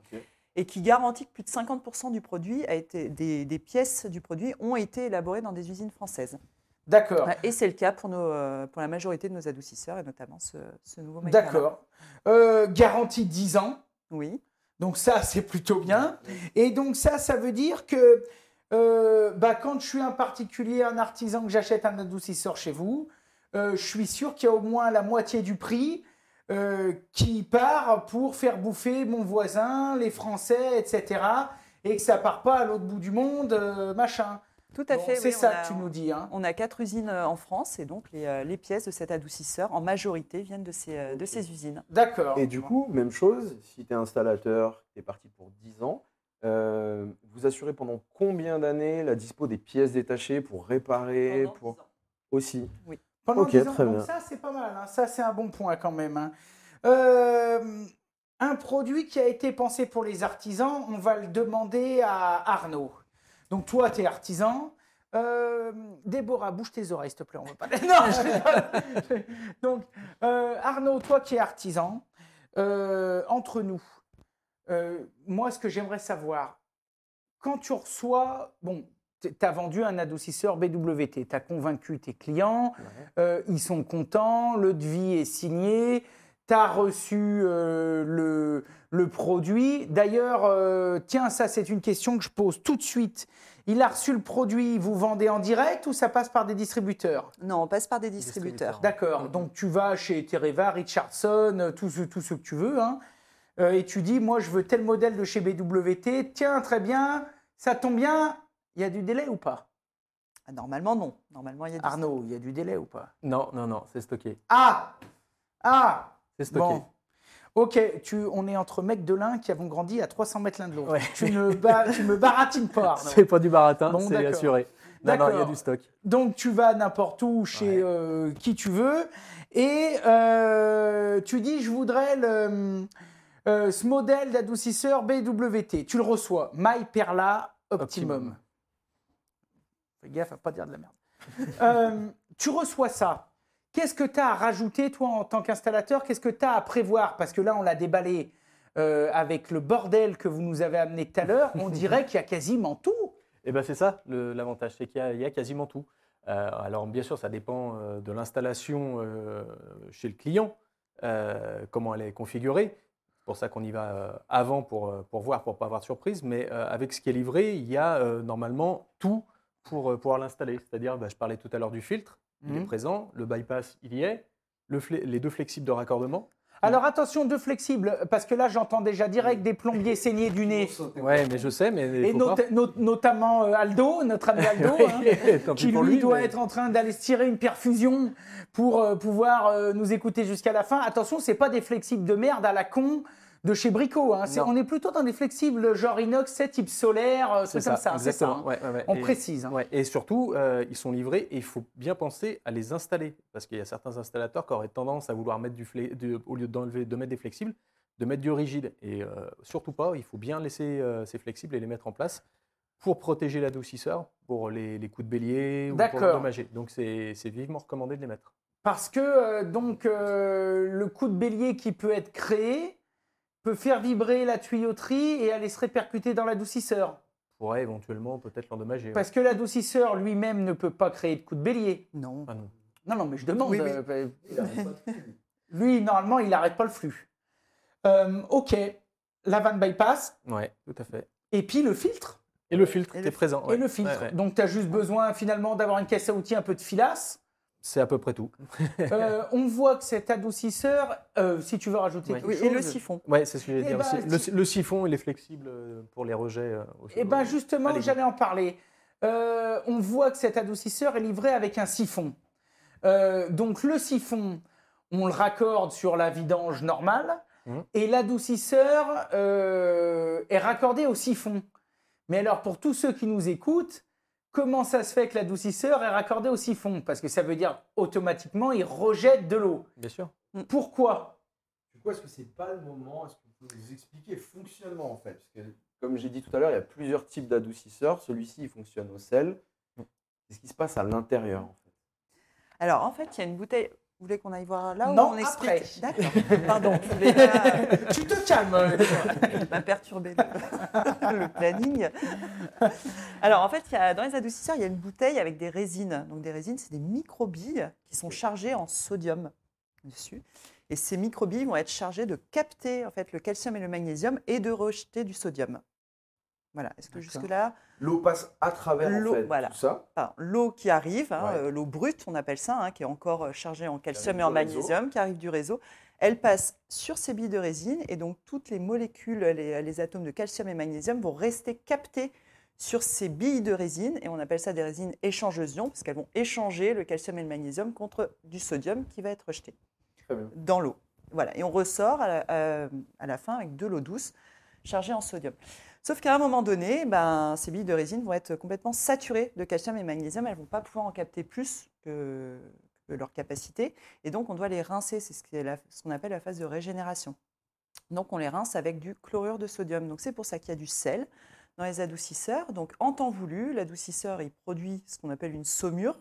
et qui garantit que plus de 50% du produit des pièces du produit ont été élaborées dans des usines françaises. D'accord. Et c'est le cas pour la majorité de nos adoucisseurs et notamment ce nouveau Made. D'accord. Garantie 10 ans. Oui. Donc ça, c'est plutôt bien. Et donc ça veut dire que quand je suis un particulier, un artisan, que j'achète un adoucisseur chez vous, je suis sûr qu'il y a au moins la moitié du prix qui part pour faire bouffer mon voisin, les Français, etc. Et que ça part pas à l'autre bout du monde, machin. Tout à fait. C'est ça que tu nous dis. Hein. On a 4 usines en France et donc les pièces de cet adoucisseur, en majorité, viennent de ces usines. D'accord. Et du coup, même chose, si tu es installateur, tu es parti pour 10 ans, vous assurez pendant combien d'années la dispo des pièces détachées pour réparer Pendant 10 ans. Aussi. Oui. Pendant Ok, 10 ans, très donc bien. ça, c'est pas mal. Hein. Ça, c'est un bon point quand même. Hein. Un produit qui a été pensé pour les artisans, on va le demander à Arnaud. Donc toi, tu es artisan. Déborah, bouge tes oreilles, s'il te plaît. On veut pas... Non, je rigole. Donc, Arnaud, toi qui es artisan, entre nous, moi, ce que j'aimerais savoir, quand tu reçois... Bon, tu as vendu un adoucisseur BWT, tu as convaincu tes clients, ils sont contents, le devis est signé, tu as reçu le produit. D'ailleurs, tiens, ça c'est une question que je pose tout de suite. Il a reçu le produit, vous vendez en direct ou ça passe par des distributeurs? Non, on passe par des distributeurs. D'accord, donc tu vas chez Tereva, Richardson, tout ce que tu veux, hein, et tu dis, moi je veux tel modèle de chez BWT, tiens, très bien, ça tombe bien, il y a du délai ou pas? Normalement, non. Normalement, il y a Arnaud, il y a du délai ou pas? Non, c'est stocké. Ah! C'est stocké. Bon. Ok, on est entre mecs de l'un qui avons grandi à 300 mètres l'un de l'autre. Ouais. Tu me baratines pas, Arnaud. C'est pas du baratin, Bon, c'est d'accord. assuré. Non, il y a D'accord. du stock. Donc tu vas n'importe où chez qui tu veux et tu dis je voudrais ce modèle d'adoucisseur BWT. Tu le reçois, My Perla Optimum. Fais gaffe à pas dire de la merde. Tu reçois ça. Qu'est-ce que tu as à rajouter, toi, en tant qu'installateur? Qu'est-ce que tu as à prévoir? Parce que là, on l'a déballé avec le bordel que vous nous avez amené tout à l'heure. On dirait qu'il y a quasiment tout. Et ben c'est ça l'avantage, c'est qu'il y a quasiment tout. Alors bien sûr, ça dépend de l'installation chez le client, comment elle est configurée. C'est pour ça qu'on y va avant pour voir, pour ne pas avoir de surprise. Mais avec ce qui est livré, il y a normalement tout pour pouvoir l'installer. C'est-à-dire, je parlais tout à l'heure du filtre, il est présent, le bypass, il y est, les 2 flexibles de raccordement. Alors attention, 2 flexibles, parce que là j'entends déjà direct des plombiers saigner du nez. Ouais, mais je sais, mais et notamment Aldo, notre ami Aldo, Tant qui pis pour lui doit mais- être en train d'aller se tirer une perfusion pour pouvoir nous écouter jusqu'à la fin. Attention, c'est pas des flexibles de merde à la con de chez Brico. Hein. Non. On est plutôt dans des flexibles genre inox, type solaire, C'est trucs comme ça. C'est ça. exactement. Hein. Ouais. On Et- précise. Hein. Ouais, et surtout, ils sont livrés et il faut bien penser à les installer. Parce qu'il y a certains installateurs qui auraient tendance à vouloir mettre au lieu de mettre des flexibles, de mettre du rigide. Et surtout pas, il faut bien laisser ces flexibles et les mettre en place pour protéger l'adoucisseur, pour les coups de bélier ou pour D'accord. l'endommager. Donc c'est vivement recommandé de les mettre. Parce que le coup de bélier qui peut être créé peut faire vibrer la tuyauterie et aller se répercuter dans l'adoucisseur. Pourrait éventuellement peut-être l'endommager. Parce que l'adoucisseur lui-même ne peut pas créer de coup de bélier. Non. Ah non. Non, mais je demande. Oui, oui. Lui, normalement, il n'arrête pas le flux. Ok. la vanne bypass, Ouais, tout à fait. et puis le filtre. Et le filtre Et qui le est présent. Et ouais. le filtre. Ouais, ouais. Donc, tu as juste besoin finalement d'avoir une caisse à outils, un peu de filasse. C'est à peu près tout. On voit que cet adoucisseur, si tu veux rajouter Ouais. quelque Oui, chose. et le siphon. Ouais, c'est ce que j'allais Eh dire ben, aussi. Le siphon, il est flexible pour les rejets. Eh bien, justement, Allez-y. j'allais en parler. On voit que cet adoucisseur est livré avec un siphon. Donc, le siphon, on le raccorde sur la vidange normale et l'adoucisseur est raccordé au siphon. Mais alors, pour tous ceux qui nous écoutent, comment ça se fait que l'adoucisseur est raccordé au siphon? Parce que ça veut dire automatiquement, il rejette de l'eau. Bien sûr. Pourquoi? Pourquoi est-ce que c'est pas le moment? Est-ce que vous pouvez nous expliquer le fonctionnement en fait? Parce que, comme j'ai dit tout à l'heure, il y a plusieurs types d'adoucisseurs. Celui-ci, il fonctionne au sel. Qu'est-ce qui se passe à l'intérieur en fait? Alors, en fait, il y a une bouteille. Vous voulez qu'on aille voir là Non, où on après. explique? D'accord. Pardon, je voulais pas... Tu te calmes. Il m'a perturbé le planning. Alors, en fait, dans les adoucisseurs, il y a une bouteille avec des résines. Donc, des résines, c'est des microbilles qui sont chargées en sodium dessus. Et ces microbilles vont être chargées de capter en fait, le calcium et le magnésium et de rejeter du sodium. Voilà. Est-ce que jusque-là, L'eau passe à travers en l'eau, fait, voilà. tout ça. Enfin, l'eau qui arrive, Ouais. l'eau brute, on appelle ça, qui est encore chargée en calcium arrive et en du réseau. magnésium, qui arrive du réseau, elle passe sur ces billes de résine et donc toutes les molécules, les atomes de calcium et magnésium vont rester captés sur ces billes de résine et on appelle ça des résines échangeuses ions parce qu'elles vont échanger le calcium et le magnésium contre du sodium qui va être rejeté Très bien. dans l'eau. Voilà, et on ressort à la fin avec de l'eau douce chargée en sodium. Sauf qu'à un moment donné, ces billes de résine vont être complètement saturées de calcium et magnésium. Elles ne vont pas pouvoir en capter plus que leur capacité. Et donc, on doit les rincer. C'est ce qu'on appelle la phase de régénération. Donc, on les rince avec du chlorure de sodium. Donc, c'est pour ça qu'il y a du sel dans les adoucisseurs. Donc, en temps voulu, l'adoucisseur, il produit ce qu'on appelle une saumure.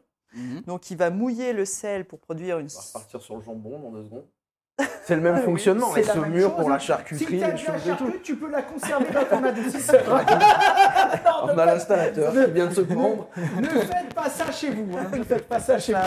Donc, il va mouiller le sel pour produire une... On va repartir sur le jambon dans 2 secondes. C'est le même Oui, fonctionnement, c'est les la même saumures chose, pour hein. la Si charcuterie, tu as les de la choses et tout. charcuterie, tu peux la conserver dans ton adoucisseur. On a l'installateur qui vient de se prendre. Ne faites pas ça chez vous. Ne faites pas ça chez vous.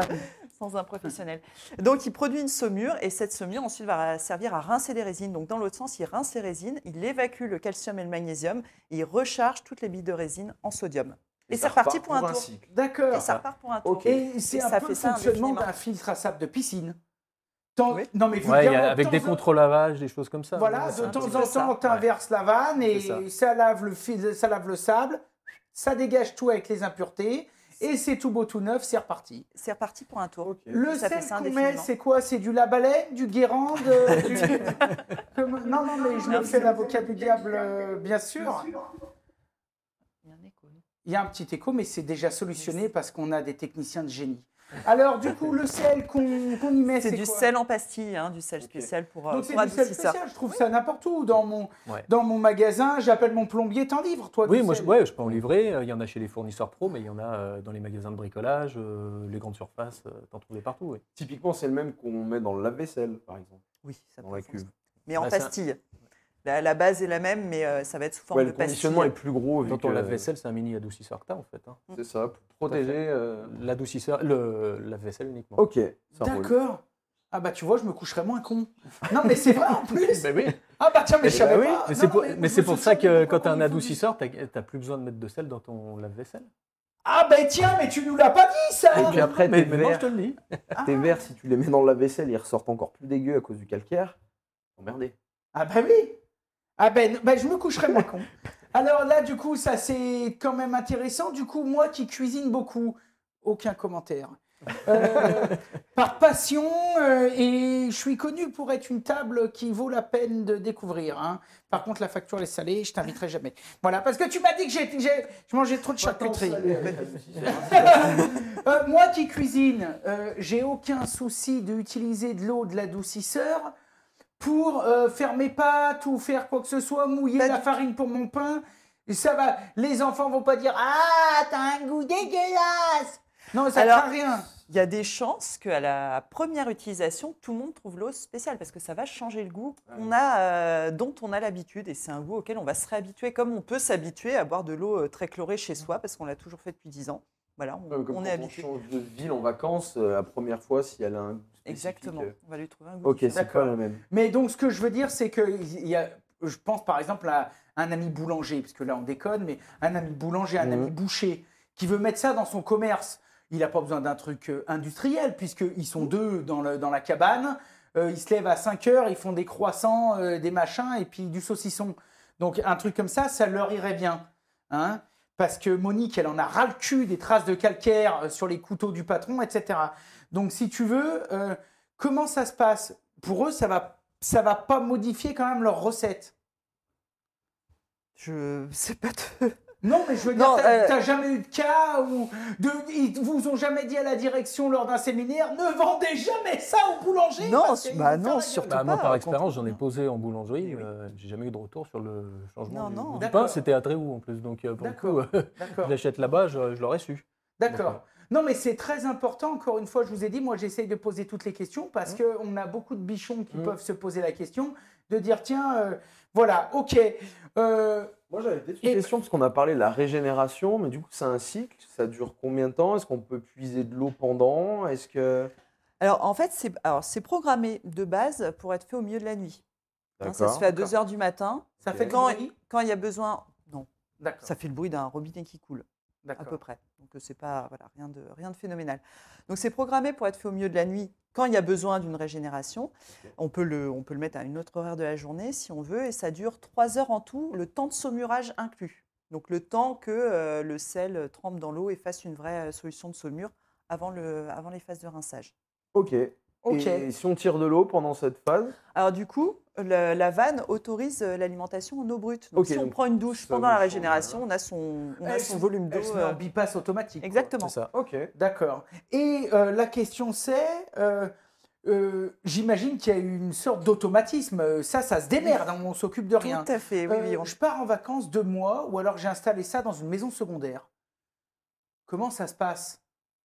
Sans un professionnel. Donc, il produit une saumure et cette saumure, ensuite, va servir à rincer les résines. Donc, dans l'autre sens, il rince les résines, il évacue le calcium et le magnésium et il recharge toutes les billes de résine en sodium. Et c'est reparti pour un tour. cycle. D'accord. Et ça repart pour un tour. Et c'est un ça peu fait le ça fonctionnement indéfiniment. d'un filtre à sable de piscine. Oui. Non, mais Ouais, vulgairement, avec de des temps en- contre-lavages, des choses comme ça. Voilà, Ouais, c'est de un temps petit en peu ça. temps, tu inverses la vanne et C'est ça lave ça lave le sable, ça dégage tout avec les impuretés et c'est tout beau, tout neuf, c'est reparti. C'est reparti pour un tour. Le Ça fait sel ça qu'on met, indéfiniment. c'est quoi? C'est du Labalette, du Guérande Non, mais je me fais l'avocat du diable, bien sûr. Il y a un écho, non? Il y a un petit écho, mais c'est déjà solutionné parce qu'on a des techniciens de génie. Alors, du coup, le sel qu'on y met, C'est c'est du quoi? sel en pastille, du sel spécial pour Donc c'est pour du sel adoucisseur. spécial, je trouve ça n'importe où. Dans Ouais. mon magasin, j'appelle mon plombier, t'en livres, toi. Oui, du moi sel. je peux en livrer. Il y en a chez les fournisseurs pro, mais il y en a dans les magasins de bricolage, les grandes surfaces, t'en trouves partout. Oui. Typiquement, c'est le même qu'on met dans le lave-vaisselle, par exemple, Oui, ça dans peut la fonctionner. cuve. Mais en Ah, ça- pastille. La base est la même, mais ça va être sous forme Ouais, de le conditionnement est pastille. plus gros. vu Dans ton que- lave-vaisselle, c'est un mini adoucisseur que tu as en fait. Hein. C'est ça, pour protéger. L'adoucisseur, le lave-vaisselle uniquement. Ok, ça roule. D'accord. Ah bah tu vois, je me coucherais moins con. Non mais c'est vrai en plus. Ben oui. Ah bah tiens, mais je savais oui. pas. Mais Non, c'est pour, mais mais je c'est me pour souviens ça que de quand tu as un il faut du- adoucisseur, tu n'as plus besoin de mettre de sel dans ton lave-vaisselle. Ah bah tiens, mais tu nous l'as pas dit ça. Et puis après, Mais tes maintenant, je verres, te le dis. tes verres, si tu les mets dans le lave-vaisselle, ils ressortent encore plus dégueux à cause du calcaire. Emmerdé. Ah bah oui. Ah ben je me coucherais moins con. Alors là, du coup, ça c'est quand même intéressant. Du coup, moi qui cuisine beaucoup, aucun commentaire. Par passion, et je suis connu pour être une table qui vaut la peine de découvrir. Hein. Par contre, la facture est salée, je t'inviterai jamais. Voilà, parce que tu m'as dit que je mangeais trop de charcuterie. Moi qui cuisine, j'ai aucun souci d'utiliser de l'eau de l'adoucisseur pour faire mes pâtes ou faire quoi que ce soit, mouiller la farine pour mon pain. Et ça va, les enfants vont pas dire « Ah, t'as un goût dégueulasse !» Non, ça ne Alors, sert à rien. Il y a des chances qu'à la première utilisation, tout le monde trouve l'eau spéciale parce que ça va changer le goût dont on a l'habitude et c'est un goût auquel on va se réhabituer comme on peut s'habituer à boire de l'eau très chlorée chez soi parce qu'on l'a toujours fait depuis 10 ans. Voilà, Comme on quand est on habitué. change de ville en vacances, la première fois, si elle a un goût spécifique, Exactement, on va lui trouver un goût Ok, c'est différent. pas la même. Mais donc, ce que je veux dire, c'est qu'il y a je pense par exemple à un ami boulanger, parce que là on déconne, mais un ami boulanger, un ami boucher, qui veut mettre ça dans son commerce. Il n'a pas besoin d'un truc industriel, puisqu'ils sont deux dans la cabane. Ils se lèvent à 5 heures, ils font des croissants, des machins, et puis du saucisson. Donc un truc comme ça leur irait bien. Hein, parce que Monique, elle en a ras le cul des traces de calcaire sur les couteaux du patron, etc. Donc si tu veux, comment ça se passe? Pour eux, ça va pas modifier quand même leur recette. Je sais pas. Non, mais je veux dire, t'as jamais eu de cas où ils vous ont jamais dit à la direction lors d'un séminaire, ne vendez jamais ça au boulanger? Non, non, surtout pas. Moi, par expérience, j'en ai posé en boulangerie. J'ai jamais eu de retour sur le changement du pain. C'était à Tréhoux en plus, donc pour le coup, je l'achète là-bas, je l'aurais su. D'accord. Non, mais c'est très important. Encore une fois, je vous ai dit, moi, j'essaye de poser toutes les questions parce qu'on a beaucoup de bichons qui peuvent se poser la question de dire, tiens, voilà, ok. Moi, j'avais peut-être une question, parce qu'on a parlé de la régénération, mais du coup, c'est un cycle. Ça dure combien de temps? Est-ce qu'on peut puiser de l'eau pendant? Est-ce que... Alors, en fait, c'est programmé de base pour être fait au milieu de la nuit. Hein, ça se fait à 2 h du matin. Ça fait quand il y a besoin... Non. D'accord. Ça fait le bruit d'un robinet qui coule. À peu près. Donc, c'est pas rien de phénoménal. Donc, c'est programmé pour être fait au milieu de la nuit quand il y a besoin d'une régénération. On peut le mettre à une autre horaire de la journée si on veut, et ça dure 3 heures en tout, le temps de saumurage inclus. Donc, le temps que le sel trempe dans l'eau et fasse une vraie solution de saumure avant les phases de rinçage. Ok. Et si on tire de l'eau pendant cette phase? Alors du coup, la vanne autorise l'alimentation en eau brute. Donc si on prend une douche pendant la régénération, on a son volume d'eau. Elle se met en bipasse automatique. Exactement. C'est ça. Ok. D'accord. Et la question c'est, j'imagine qu'il y a une sorte d'automatisme. Ça se démerde, on s'occupe de rien. Tout à fait, oui. Je pars en vacances 2 mois, ou alors j'ai installé ça dans une maison secondaire. Comment ça se passe?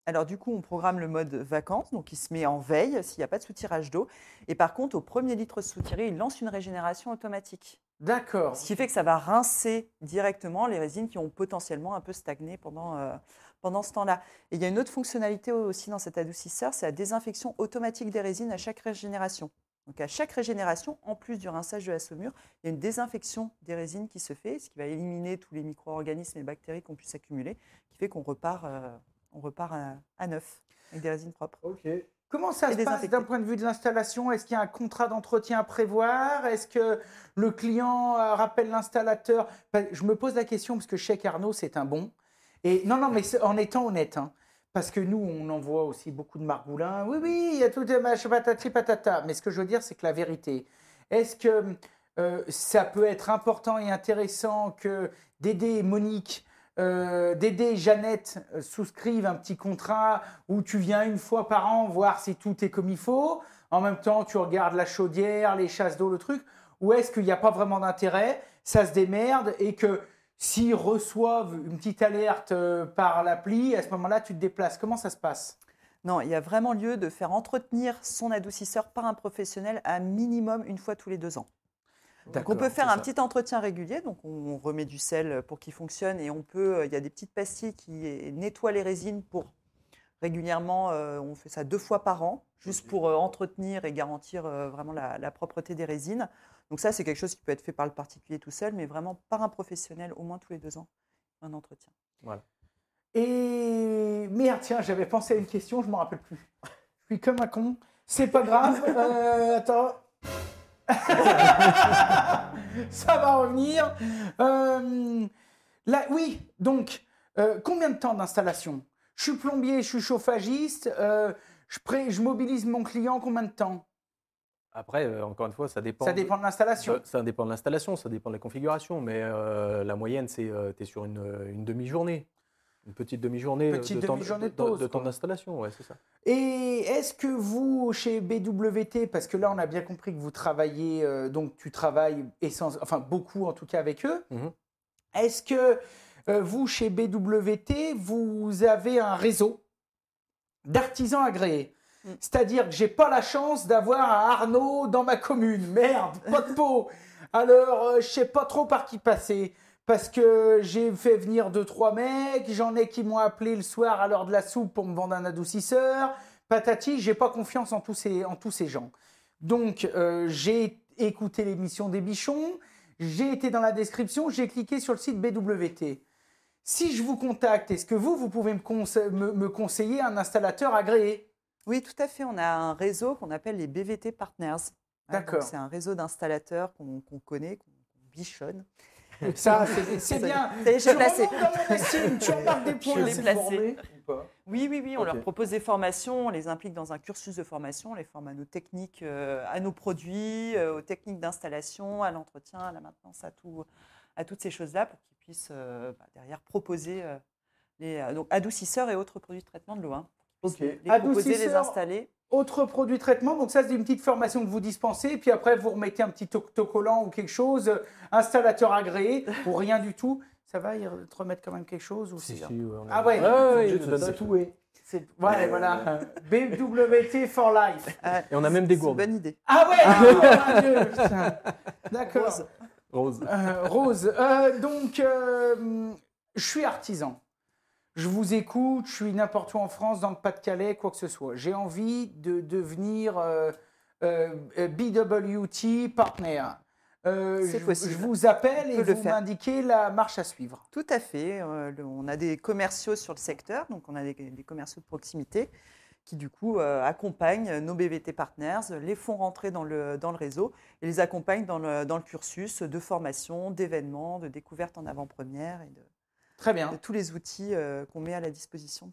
Alors du coup, on programme le mode vacances, donc il se met en veille s'il n'y a pas de soutirage d'eau. Et par contre, au premier litre soutiré, il lance une régénération automatique. D'accord. Ce qui fait que ça va rincer directement les résines qui ont potentiellement un peu stagné pendant ce temps-là. Et il y a une autre fonctionnalité aussi dans cet adoucisseur, c'est la désinfection automatique des résines à chaque régénération. Donc à chaque régénération, en plus du rinçage de la saumure, il y a une désinfection des résines qui se fait, ce qui va éliminer tous les micro-organismes et bactéries qu'on puisse accumuler, qui fait qu'on repart à neuf, avec des résines propres. Ok. Comment ça se passe d'un point de vue de l'installation? Est-ce qu'il y a un contrat d'entretien à prévoir? Est-ce que le client rappelle l'installateur? Je me pose la question parce que je sais qu'Arnaud, c'est un bon. Et non, mais en étant honnête, hein, parce que nous, on envoie aussi beaucoup de margoulins. Oui, il y a tout de patati patata. Mais ce que je veux dire, c'est que la vérité, est-ce que ça peut être important et intéressant que Dédé et Monique, Dédé et Jeannette souscrivent un petit contrat où tu viens une fois par an voir si tout est comme il faut. En même temps, tu regardes la chaudière, les chasses d'eau, le truc. Ou est-ce qu'il n'y a pas vraiment d'intérêt? Ça se démerde et que s'ils reçoivent une petite alerte par l'appli, à ce moment-là, tu te déplaces. Comment ça se passe? Non, il y a vraiment lieu de faire entretenir son adoucisseur par un professionnel à minimum une fois tous les 2 ans. Donc on peut faire un petit entretien régulier, donc on remet du sel pour qu'il fonctionne et il y a des petites pastilles qui nettoient les résines pour régulièrement, on fait ça 2 fois par an, juste pour entretenir et garantir vraiment la propreté des résines. Donc ça, c'est quelque chose qui peut être fait par le particulier tout seul, mais vraiment par un professionnel au moins tous les 2 ans, un entretien. Voilà. Et merde, tiens, j'avais pensé à une question, je ne m'en rappelle plus. Je suis comme un con. C'est pas grave. Attends. Ça va revenir. Oui, donc, combien de temps d'installation? Je suis plombier, je suis chauffagiste, je mobilise mon client, combien de temps? Après, encore une fois, ça dépend. Ça dépend de l'installation. Ça dépend de l'installation, ça dépend de la configuration, mais la moyenne, tu es sur une demi-journée. Une petite demi-journée de temps d'installation, ouais, c'est ça. Et est-ce que vous, chez BWT, parce que là, on a bien compris que vous travaillez, donc tu travailles beaucoup en tout cas avec eux, est-ce que vous, chez BWT, vous avez un réseau d'artisans agréés? C'est-à-dire que je n'ai pas la chance d'avoir un Arnaud dans ma commune. Merde, pas de peau. Alors, je ne sais pas trop par qui passer. Parce que j'ai fait venir 2-3 mecs, j'en ai qui m'ont appelé le soir à l'heure de la soupe pour me vendre un adoucisseur. Patati, j'ai pas confiance en tous ces gens. Donc, j'ai écouté l'émission des Bichons, J'ai été dans la description, j'ai cliqué sur le site BWT. Si je vous contacte, est-ce que vous pouvez me conseiller un installateur agréé? Oui, tout à fait. On a un réseau qu'on appelle les BVT Partners. D'accord. C'est un réseau d'installateurs qu'on connaît, qu'on bichonne. Ça, c'est bien. Ça y est, j'ai placé. Tu remontes dans mon estime, tu remarques des points. Je l'ai c'est placé. formé. Oui, on Ok. leur propose des formations, on les implique dans un cursus de formation, on les forme à nos techniques, à nos produits, aux techniques d'installation, à l'entretien, à la maintenance, à toutes ces choses-là pour qu'ils puissent derrière proposer donc adoucisseurs et autres produits de traitement de l'eau. Hein, Ok. les proposer, les Adoucisseurs, installer. autre produit de traitement, donc ça c'est une petite formation que vous dispensez, et puis après vous remettez un petit autocollant ou quelque chose, installateur agréé, ou rien du tout. Ça va, ils te remettent quand même quelque chose ou c'est... Ah ouais, Je te tatouer. Ouais, voilà. BWT for life. Et on a même des gourdes. Bonne idée. Ah ouais, oh, mon Dieu, putain. D'accord. Rose. Rose. Donc, je suis artisan. Je vous écoute, je suis n'importe où en France, dans le Pas-de-Calais, quoi que ce soit. J'ai envie de devenir BWT partner. Je vous appelle et vous m'indiquez la marche à suivre. Tout à fait. On a des commerciaux sur le secteur, donc on a des commerciaux de proximité qui du coup accompagnent nos BVT Partners, les font rentrer dans le réseau et les accompagnent dans le cursus de formation, d'événements, de découverte en avant-première et Très bien. de tous les outils qu'on met à la disposition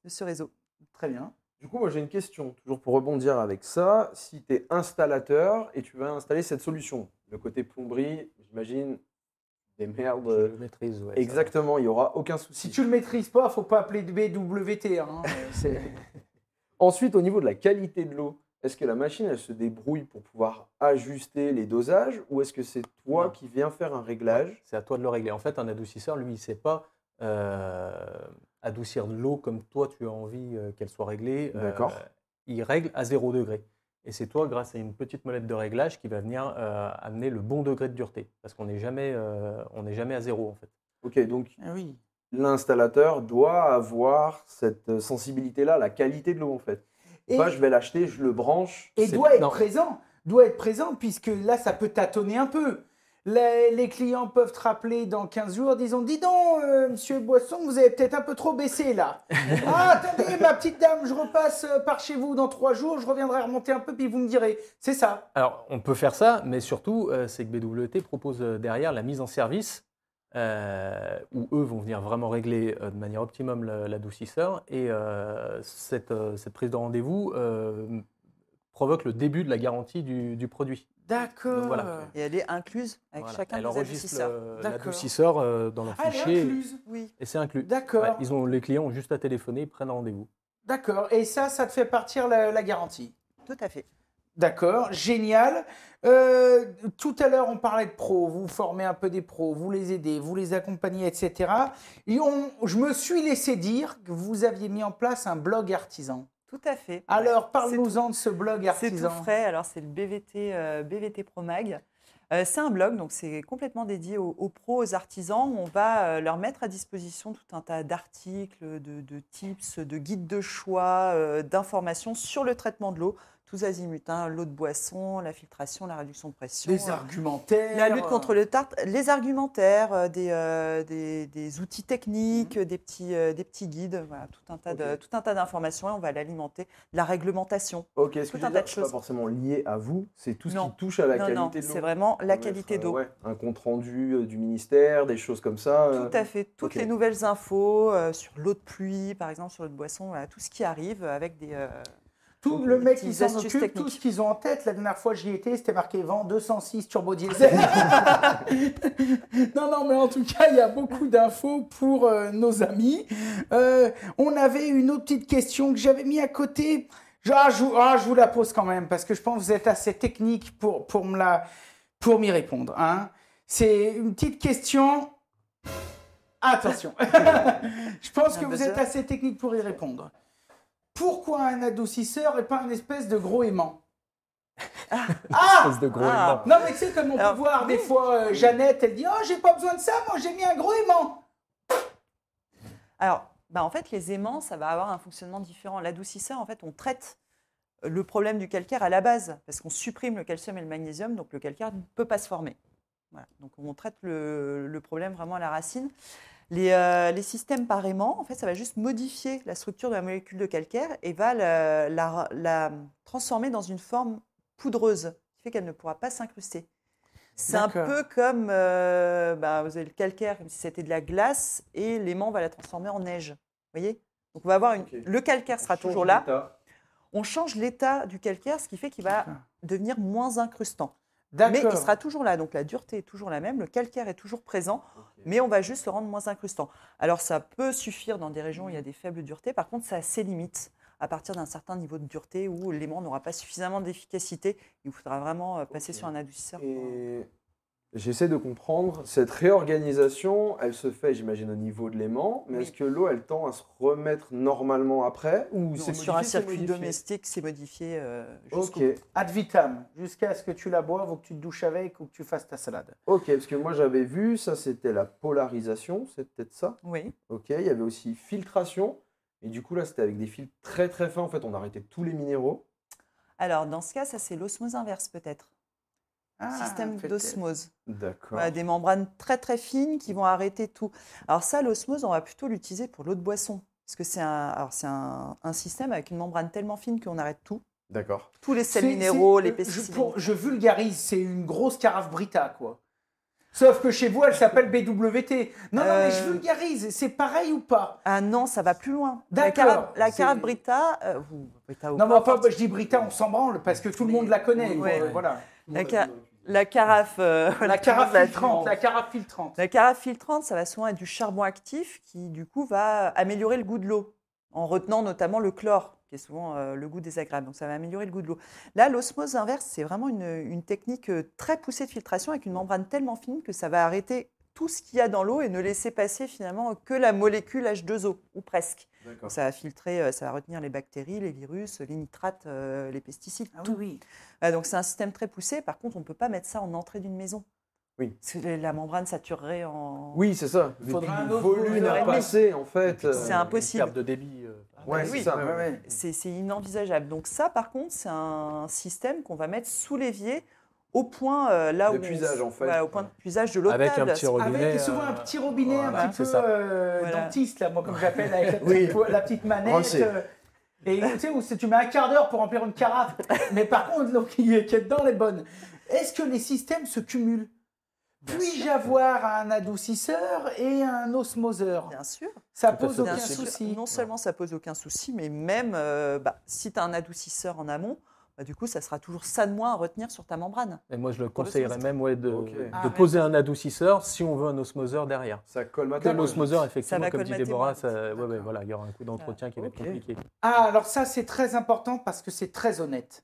de ce réseau. Très bien. Du coup, moi j'ai une question, toujours pour rebondir avec ça. Si tu es installateur et tu vas installer cette solution, le côté plomberie, j'imagine, des merdes. Je le maîtrise, ouais. Exactement, il n'y aura aucun souci. Si tu ne le maîtrises pas, il ne faut pas appeler BWT. Hein. Ensuite, au niveau de la qualité de l'eau, est-ce que la machine elle se débrouille pour pouvoir ajuster les dosages ou est-ce que c'est toi qui viens faire un réglage? C'est à toi de le régler. En fait, un adoucisseur, lui, il ne sait pas adoucir l'eau comme toi tu as envie qu'elle soit réglée. D'accord. Il règle à 0 degré. Et c'est toi, grâce à une petite molette de réglage, qui va venir amener le bon degré de dureté. Parce qu'on n'est jamais à 0 en fait. Ok, donc oui. L'installateur doit avoir cette sensibilité-là, la qualité de l'eau en fait. Et Pas je vais l'acheter, je le branche. Et doit être présent, puisque là, ça peut tâtonner un peu. Les clients peuvent te rappeler dans 15 jours, disons, dis donc, monsieur Boisson, vous avez peut-être un peu trop baissé là. Ah, attendez, ma petite dame, je repasse par chez vous dans 3 jours, je reviendrai remonter un peu, puis vous me direz. C'est ça. Alors, on peut faire ça, mais surtout, c'est que BWT propose derrière la mise en service, où eux vont venir vraiment régler de manière optimum l'adoucisseur. Et cette prise de rendez-vous provoque le début de la garantie du produit. D'accord. Donc, voilà. Et elle est incluse avec chacun Elle des enregistre adoucisseurs. l'adoucisseur dans leur Ah, elle est fichier. incluse. Oui. Et c'est inclus. D'accord. Ouais, les clients ont juste à téléphoner, ils prennent rendez-vous. D'accord. Et ça te fait partir la garantie. Tout à fait. D'accord, génial. Tout à l'heure, on parlait de pros. Vous formez un peu des pros, vous les aidez, vous les accompagnez, etc. Et je me suis laissé dire que vous aviez mis en place un blog artisan. Tout à fait. Alors, parle-nous-en de ce blog artisan. C'est tout frais. Alors, c'est le BVT Promag. C'est un blog, donc c'est complètement dédié aux pros, aux artisans. Où on va leur mettre à disposition tout un tas d'articles, de tips, de guides de choix, d'informations sur le traitement de l'eau. Tous azimuts, hein, l'eau de boisson, la filtration, la réduction de pression. Les argumentaires. La lutte contre le tartre, les argumentaires, des outils techniques, des petits guides, voilà, tout un tas d'informations et on va l'alimenter. La réglementation. Ok, ce que tout je un veux tas dire, de c'est pas choses. forcément lié à vous, c'est tout ce Non. qui touche à la Non, qualité de l'eau. c'est vraiment la qualité d'eau. Ouais, un compte rendu du ministère, des choses comme ça. Tout à fait. Toutes les nouvelles infos sur l'eau de pluie, par exemple, sur l'eau de boisson, voilà, tout ce qui arrive avec des... Tout le mec qui s'en astuces occupe, techniques. tout ce qu'ils ont en tête. La dernière fois j'y étais, c'était marqué vent 206 turbo diesel. Non, mais en tout cas, il y a beaucoup d'infos pour nos amis. On avait une autre petite question que j'avais mis à côté. Je vous la pose quand même parce que je pense que vous êtes assez technique pour m'y répondre. Hein. C'est une petite question. Attention. Je pense que vous êtes assez technique pour y répondre. Pourquoi un adoucisseur et pas un espèce de gros aimant? Espèce de gros aimant. Non, mais tu sais, comme on peut voir des fois, Jeannette, elle dit « Oh, j'ai pas besoin de ça, moi j'ai mis un gros aimant !» Alors, en fait, les aimants, ça va avoir un fonctionnement différent. L'adoucisseur, en fait, on traite le problème du calcaire à la base, parce qu'on supprime le calcium et le magnésium, donc le calcaire ne peut pas se former. Voilà. Donc on traite le problème vraiment à la racine. Les systèmes par aimant, en fait, ça va juste modifier la structure de la molécule de calcaire et va la transformer dans une forme poudreuse, qui fait qu'elle ne pourra pas s'incruster. C'est un peu comme, vous avez le calcaire, comme si c'était de la glace, et l'aimant va la transformer en neige. Vous voyez? Donc on va avoir le calcaire sera toujours là. On change l'état du calcaire, ce qui fait qu'il va devenir moins incrustant. Mais il sera toujours là, donc la dureté est toujours la même, le calcaire est toujours présent, mais on va juste le rendre moins incrustant. Alors ça peut suffire dans des régions où il y a des faibles duretés, par contre ça a ses limites à partir d'un certain niveau de dureté où l'aimant n'aura pas suffisamment d'efficacité. Il vous faudra vraiment passer sur un adoucisseur. Et j'essaie de comprendre, cette réorganisation, elle se fait, j'imagine, au niveau de l'aimant, mais est-ce que l'eau, elle tend à se remettre normalement après ou c'est sur un circuit domestique, c'est modifié jusqu'au bout. Ad vitam, jusqu'à ce que tu la boives ou que tu te douches avec ou que tu fasses ta salade. Ok, parce que moi j'avais vu, ça c'était la polarisation, c'est peut-être ça? Oui. Ok, il y avait aussi filtration, et du coup là c'était avec des fils très très fins, en fait on arrêtait tous les minéraux. Alors dans ce cas, ça c'est l'osmose inverse peut-être. Système d'osmose. D'accord. Voilà, des membranes très très fines qui vont arrêter tout. Alors ça, l'osmose, on va plutôt l'utiliser pour l'eau de boisson. Parce que c'est un système avec une membrane tellement fine qu'on arrête tout. D'accord. Tous les sels minéraux, les pesticides. Je vulgarise, c'est une grosse carafe Brita, quoi. Sauf que chez vous, elle s'appelle BWT. Non, mais je vulgarise, c'est pareil ou pas? Ah non, ça va plus loin. D'accord. La carafe Brita... non, mais enfin, je dis Brita, on s'en branle, parce que tout le monde la connaît. Voilà. La carafe, la carafe filtrante. La carafe filtrante, ça va souvent être du charbon actif qui, du coup, va améliorer le goût de l'eau, en retenant notamment le chlore, qui est souvent le goût désagréable. Donc, ça va améliorer le goût de l'eau. Là, l'osmose inverse, c'est vraiment une technique très poussée de filtration avec une membrane tellement fine que ça va arrêter tout ce qu'il y a dans l'eau et ne laisser passer finalement que la molécule H2O, ou presque. Donc, ça va filtrer, ça va retenir les bactéries, les virus, les nitrates, les pesticides, tout. Oui. Donc c'est un système très poussé. Par contre, on ne peut pas mettre ça en entrée d'une maison. Oui. Parce que la membrane saturerait en... Oui, c'est ça. Il faudrait un autre volume à passer, en fait. C'est impossible. Une carte de débit. Ouais, c'est ça. C'est inenvisageable. Donc ça, par contre, c'est un système qu'on va mettre sous l'évier au point là où puisage, en fait. Voilà, au point de puisage de l'eau de avec table. Un petit robinet, avec souvent un petit robinet voilà, un petit peu dentiste, là, moi, comme j'appelle, avec la petite manette. Et tu sais, où tu mets un quart d'heure pour remplir une carafe. Mais par contre, l'eau qui est dedans, elle est bonne. Est-ce que les systèmes se cumulent? Puis-je avoir un adoucisseur et un osmoseur? Bien sûr. Ça pose aucun souci. Non seulement ça pose aucun souci, mais même si tu as un adoucisseur en amont, du coup, ça sera toujours ça de moins à retenir sur ta membrane. Et moi, je le conseillerais même de poser un adoucisseur si on veut un osmoseur derrière. Ça colle que l'osmoseur, effectivement, comme dit Déborah, voilà, il y aura un coup d'entretien qui va être compliqué. Ah, alors ça, c'est très important parce que c'est très honnête.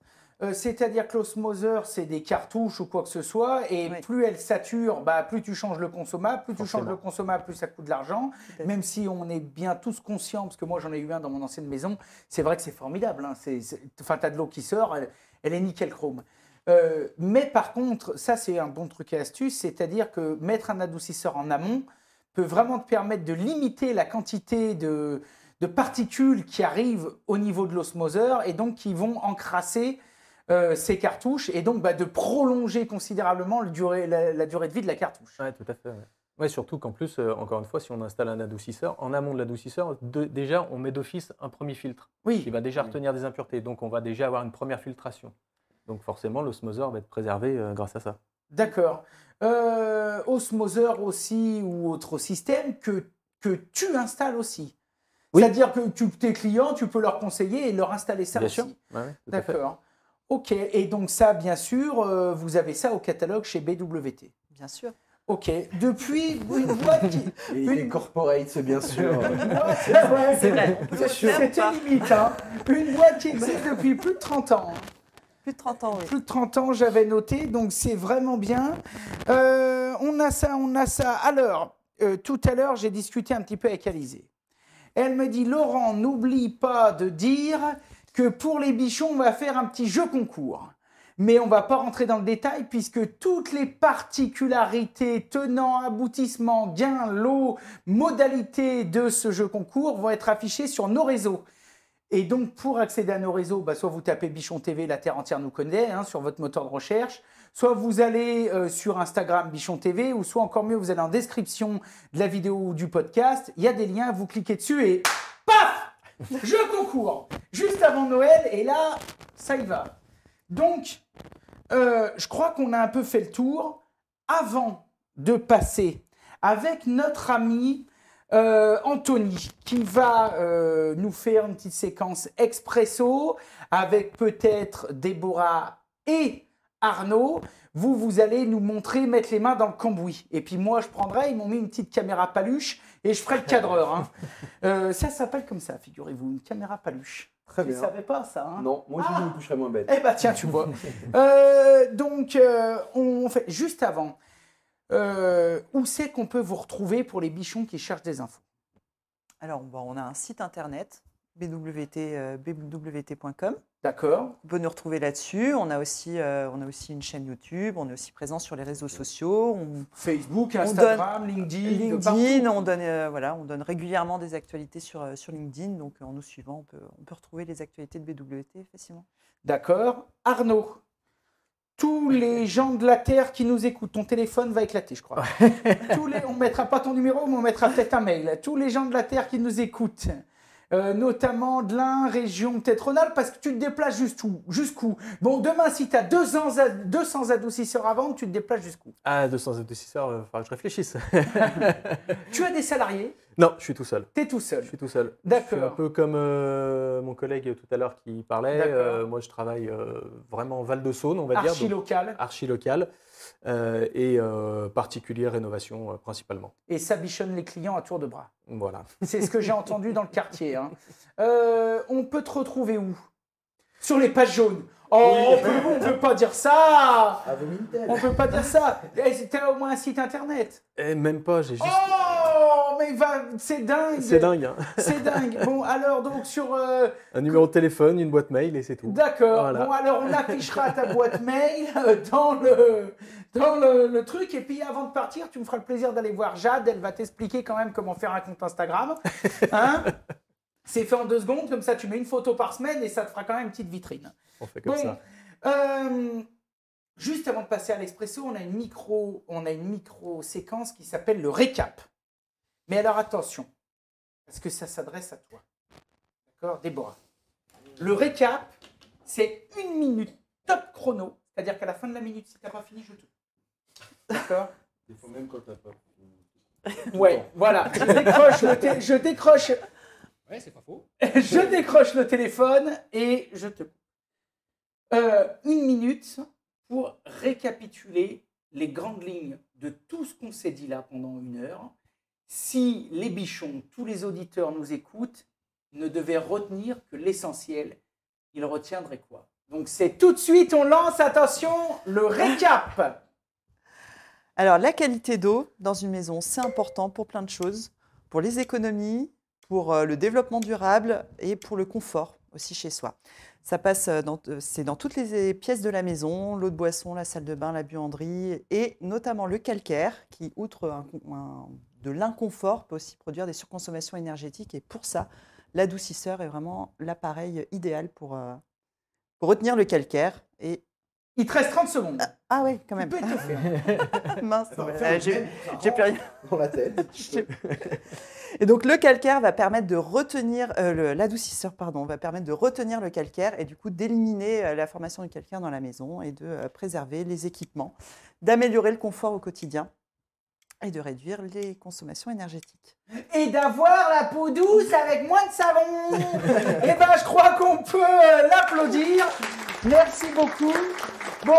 C'est-à-dire que l'osmoseur, c'est des cartouches ou quoi que ce soit, et plus elle sature, plus tu changes le consommable, plus tu changes le consommable, plus ça coûte de l'argent, même si on est bien tous conscients, parce que moi j'en ai eu un dans mon ancienne maison, c'est vrai que c'est formidable, hein, tu as de l'eau qui sort, elle est nickel chrome. Mais par contre, ça c'est un bon truc et astuce, c'est-à-dire que mettre un adoucisseur en amont peut vraiment te permettre de limiter la quantité de particules qui arrivent au niveau de l'osmoseur et donc qui vont encrasser ces cartouches et donc de prolonger considérablement la durée de vie de la cartouche. Oui, tout à fait. Ouais, surtout qu'en plus, encore une fois, si on installe un adoucisseur, en amont de l'adoucisseur, déjà, on met d'office un premier filtre qui va déjà retenir des impuretés. Donc, on va déjà avoir une première filtration. Donc, forcément, l'osmoseur va être préservé grâce à ça. D'accord. Osmoseur aussi ou autre système que tu installes aussi. Oui. C'est-à-dire que tes clients, tu peux leur conseiller et leur installer ça aussi. Bien sûr. Ouais, d'accord. Ok, et donc ça, bien sûr, vous avez ça au catalogue chez BWT. Bien sûr. Ok, depuis une boîte qui... Une corporate, c'est bien sûr. C'est vrai. C'était limite, hein. Une boîte qui existe depuis plus de 30 ans. Plus de 30 ans, oui. Plus de 30 ans, j'avais noté, donc c'est vraiment bien. On a ça. Alors, tout à l'heure, j'ai discuté un petit peu avec Alizée. Elle me dit, Laurent, n'oublie pas de dire que pour les bichons, on va faire un petit jeu concours. Mais on ne va pas rentrer dans le détail puisque toutes les particularités, tenants, aboutissements, gains, lots, modalités de ce jeu concours vont être affichées sur nos réseaux. Et donc, pour accéder à nos réseaux, soit vous tapez Bichon TV, La Terre entière nous connaît, sur votre moteur de recherche, Soit vous allez sur Instagram Bichon TV, ou soit encore mieux, vous allez en description de la vidéo ou du podcast. Il y a des liens, vous cliquez dessus et paf, je concours juste avant Noël, et là, ça y va. Donc, je crois qu'on a un peu fait le tour. Avant de passer avec notre ami Anthony, qui va nous faire une petite séquence expresso avec peut-être Déborah et Arnaud, vous allez nous montrer mettre les mains dans le cambouis. Et puis moi, je prendrai, ils m'ont mis une petite caméra paluche et je ferai le cadreur. Hein. Ça s'appelle comme ça, figurez-vous, une caméra paluche. Très Vous ne bien. savez pas ça, hein? Non, moi je me coucherais moins bête. Eh ben tiens, tu vois. Donc, on fait juste avant. Où c'est qu'on peut vous retrouver pour les bichons qui cherchent des infos? Alors, on a un site internet, bwt.com. D'accord. On peut nous retrouver là-dessus. On a aussi une chaîne YouTube. On est aussi présent sur les réseaux sociaux. Facebook, Instagram, LinkedIn. On donne régulièrement des actualités sur LinkedIn. Donc, en nous suivant, on peut retrouver les actualités de BWT facilement. D'accord. Arnaud, tous les gens de la Terre qui nous écoutent, ton téléphone va éclater, je crois. On ne mettra pas ton numéro, mais on mettra peut-être un mail. Tous les gens de la Terre qui nous écoutent, notamment de la région, peut-être Rhône-Alpes, parce que tu te déplaces jusqu'où? Bon, demain, si tu as 200 adoucisseurs à vendre, tu te déplaces jusqu'où? Ah, 200 adoucisseurs, il va falloir que je réfléchisse. Tu as des salariés? Non, je suis tout seul. Tu es tout seul? Je suis tout seul. D'accord. Je suis un peu comme mon collègue tout à l'heure qui parlait. Moi, je travaille vraiment Val-de-Saône, on va dire. Archi-local. Archi-local. Et particulier rénovation principalement. Et ça bichonne les clients à tour de bras. Voilà. C'est ce que j'ai entendu dans le quartier. Hein. On peut te retrouver où? Sur les pages jaunes. Oh, on ne peut pas dire ça. On ne peut pas dire ça. T'as au moins un site internet? Et même pas, j'ai juste... Oh, mais c'est dingue. C'est dingue. Hein. C'est dingue. Bon, alors donc sur... Un numéro de téléphone, une boîte mail et c'est tout. D'accord. Voilà. Bon, alors on affichera ta boîte mail dans le truc. Et puis avant de partir, tu me feras le plaisir d'aller voir Jade. Elle va t'expliquer quand même comment faire un compte Instagram. Hein? C'est fait en 2 secondes. Comme ça, tu mets une photo par semaine et ça te fera quand même une petite vitrine. On fait comme ça. Juste avant de passer à l'expresso, on a une micro-séquence qui s'appelle le récap. Mais alors attention, parce que ça s'adresse à toi. D'accord, Déborah? Le récap, c'est 1 minute top chrono. C'est-à-dire qu'à la fin de la minute, si tu n'as pas fini, je te... D'accord? Il faut même quand tu n'as pas fini. Ouais, voilà. Je décroche... Ouais, c'est pas faux. Je décroche le téléphone et je te... 1 minute pour récapituler les grandes lignes de tout ce qu'on s'est dit là pendant 1 heure. Si les bichons, tous les auditeurs nous écoutent, ne devaient retenir que l'essentiel, ils retiendraient quoi? Donc c'est tout de suite, on lance, attention, le récap. Alors, la qualité d'eau dans une maison, c'est important pour plein de choses. Pour les économies, pour le développement durable et pour le confort aussi chez soi. Ça passe c'est dans toutes les pièces de la maison, l'eau de boisson, la salle de bain, la buanderie et notamment le calcaire qui, outre de l'inconfort, peut aussi produire des surconsommations énergétiques. Et pour ça, l'adoucisseur est vraiment l'appareil idéal pour retenir le calcaire. Et... Il te reste 30 secondes. Ah oui, quand même. Tu peux te faire. Mince, j'ai plus rien. Dans la tête. Et donc le calcaire va permettre de retenir, l'adoucisseur va permettre de retenir le calcaire et du coup d'éliminer la formation du calcaire dans la maison et de préserver les équipements, d'améliorer le confort au quotidien et de réduire les consommations énergétiques. Et d'avoir la peau douce avec moins de savon. Eh ben, je crois qu'on peut l'applaudir. Merci beaucoup. Bon,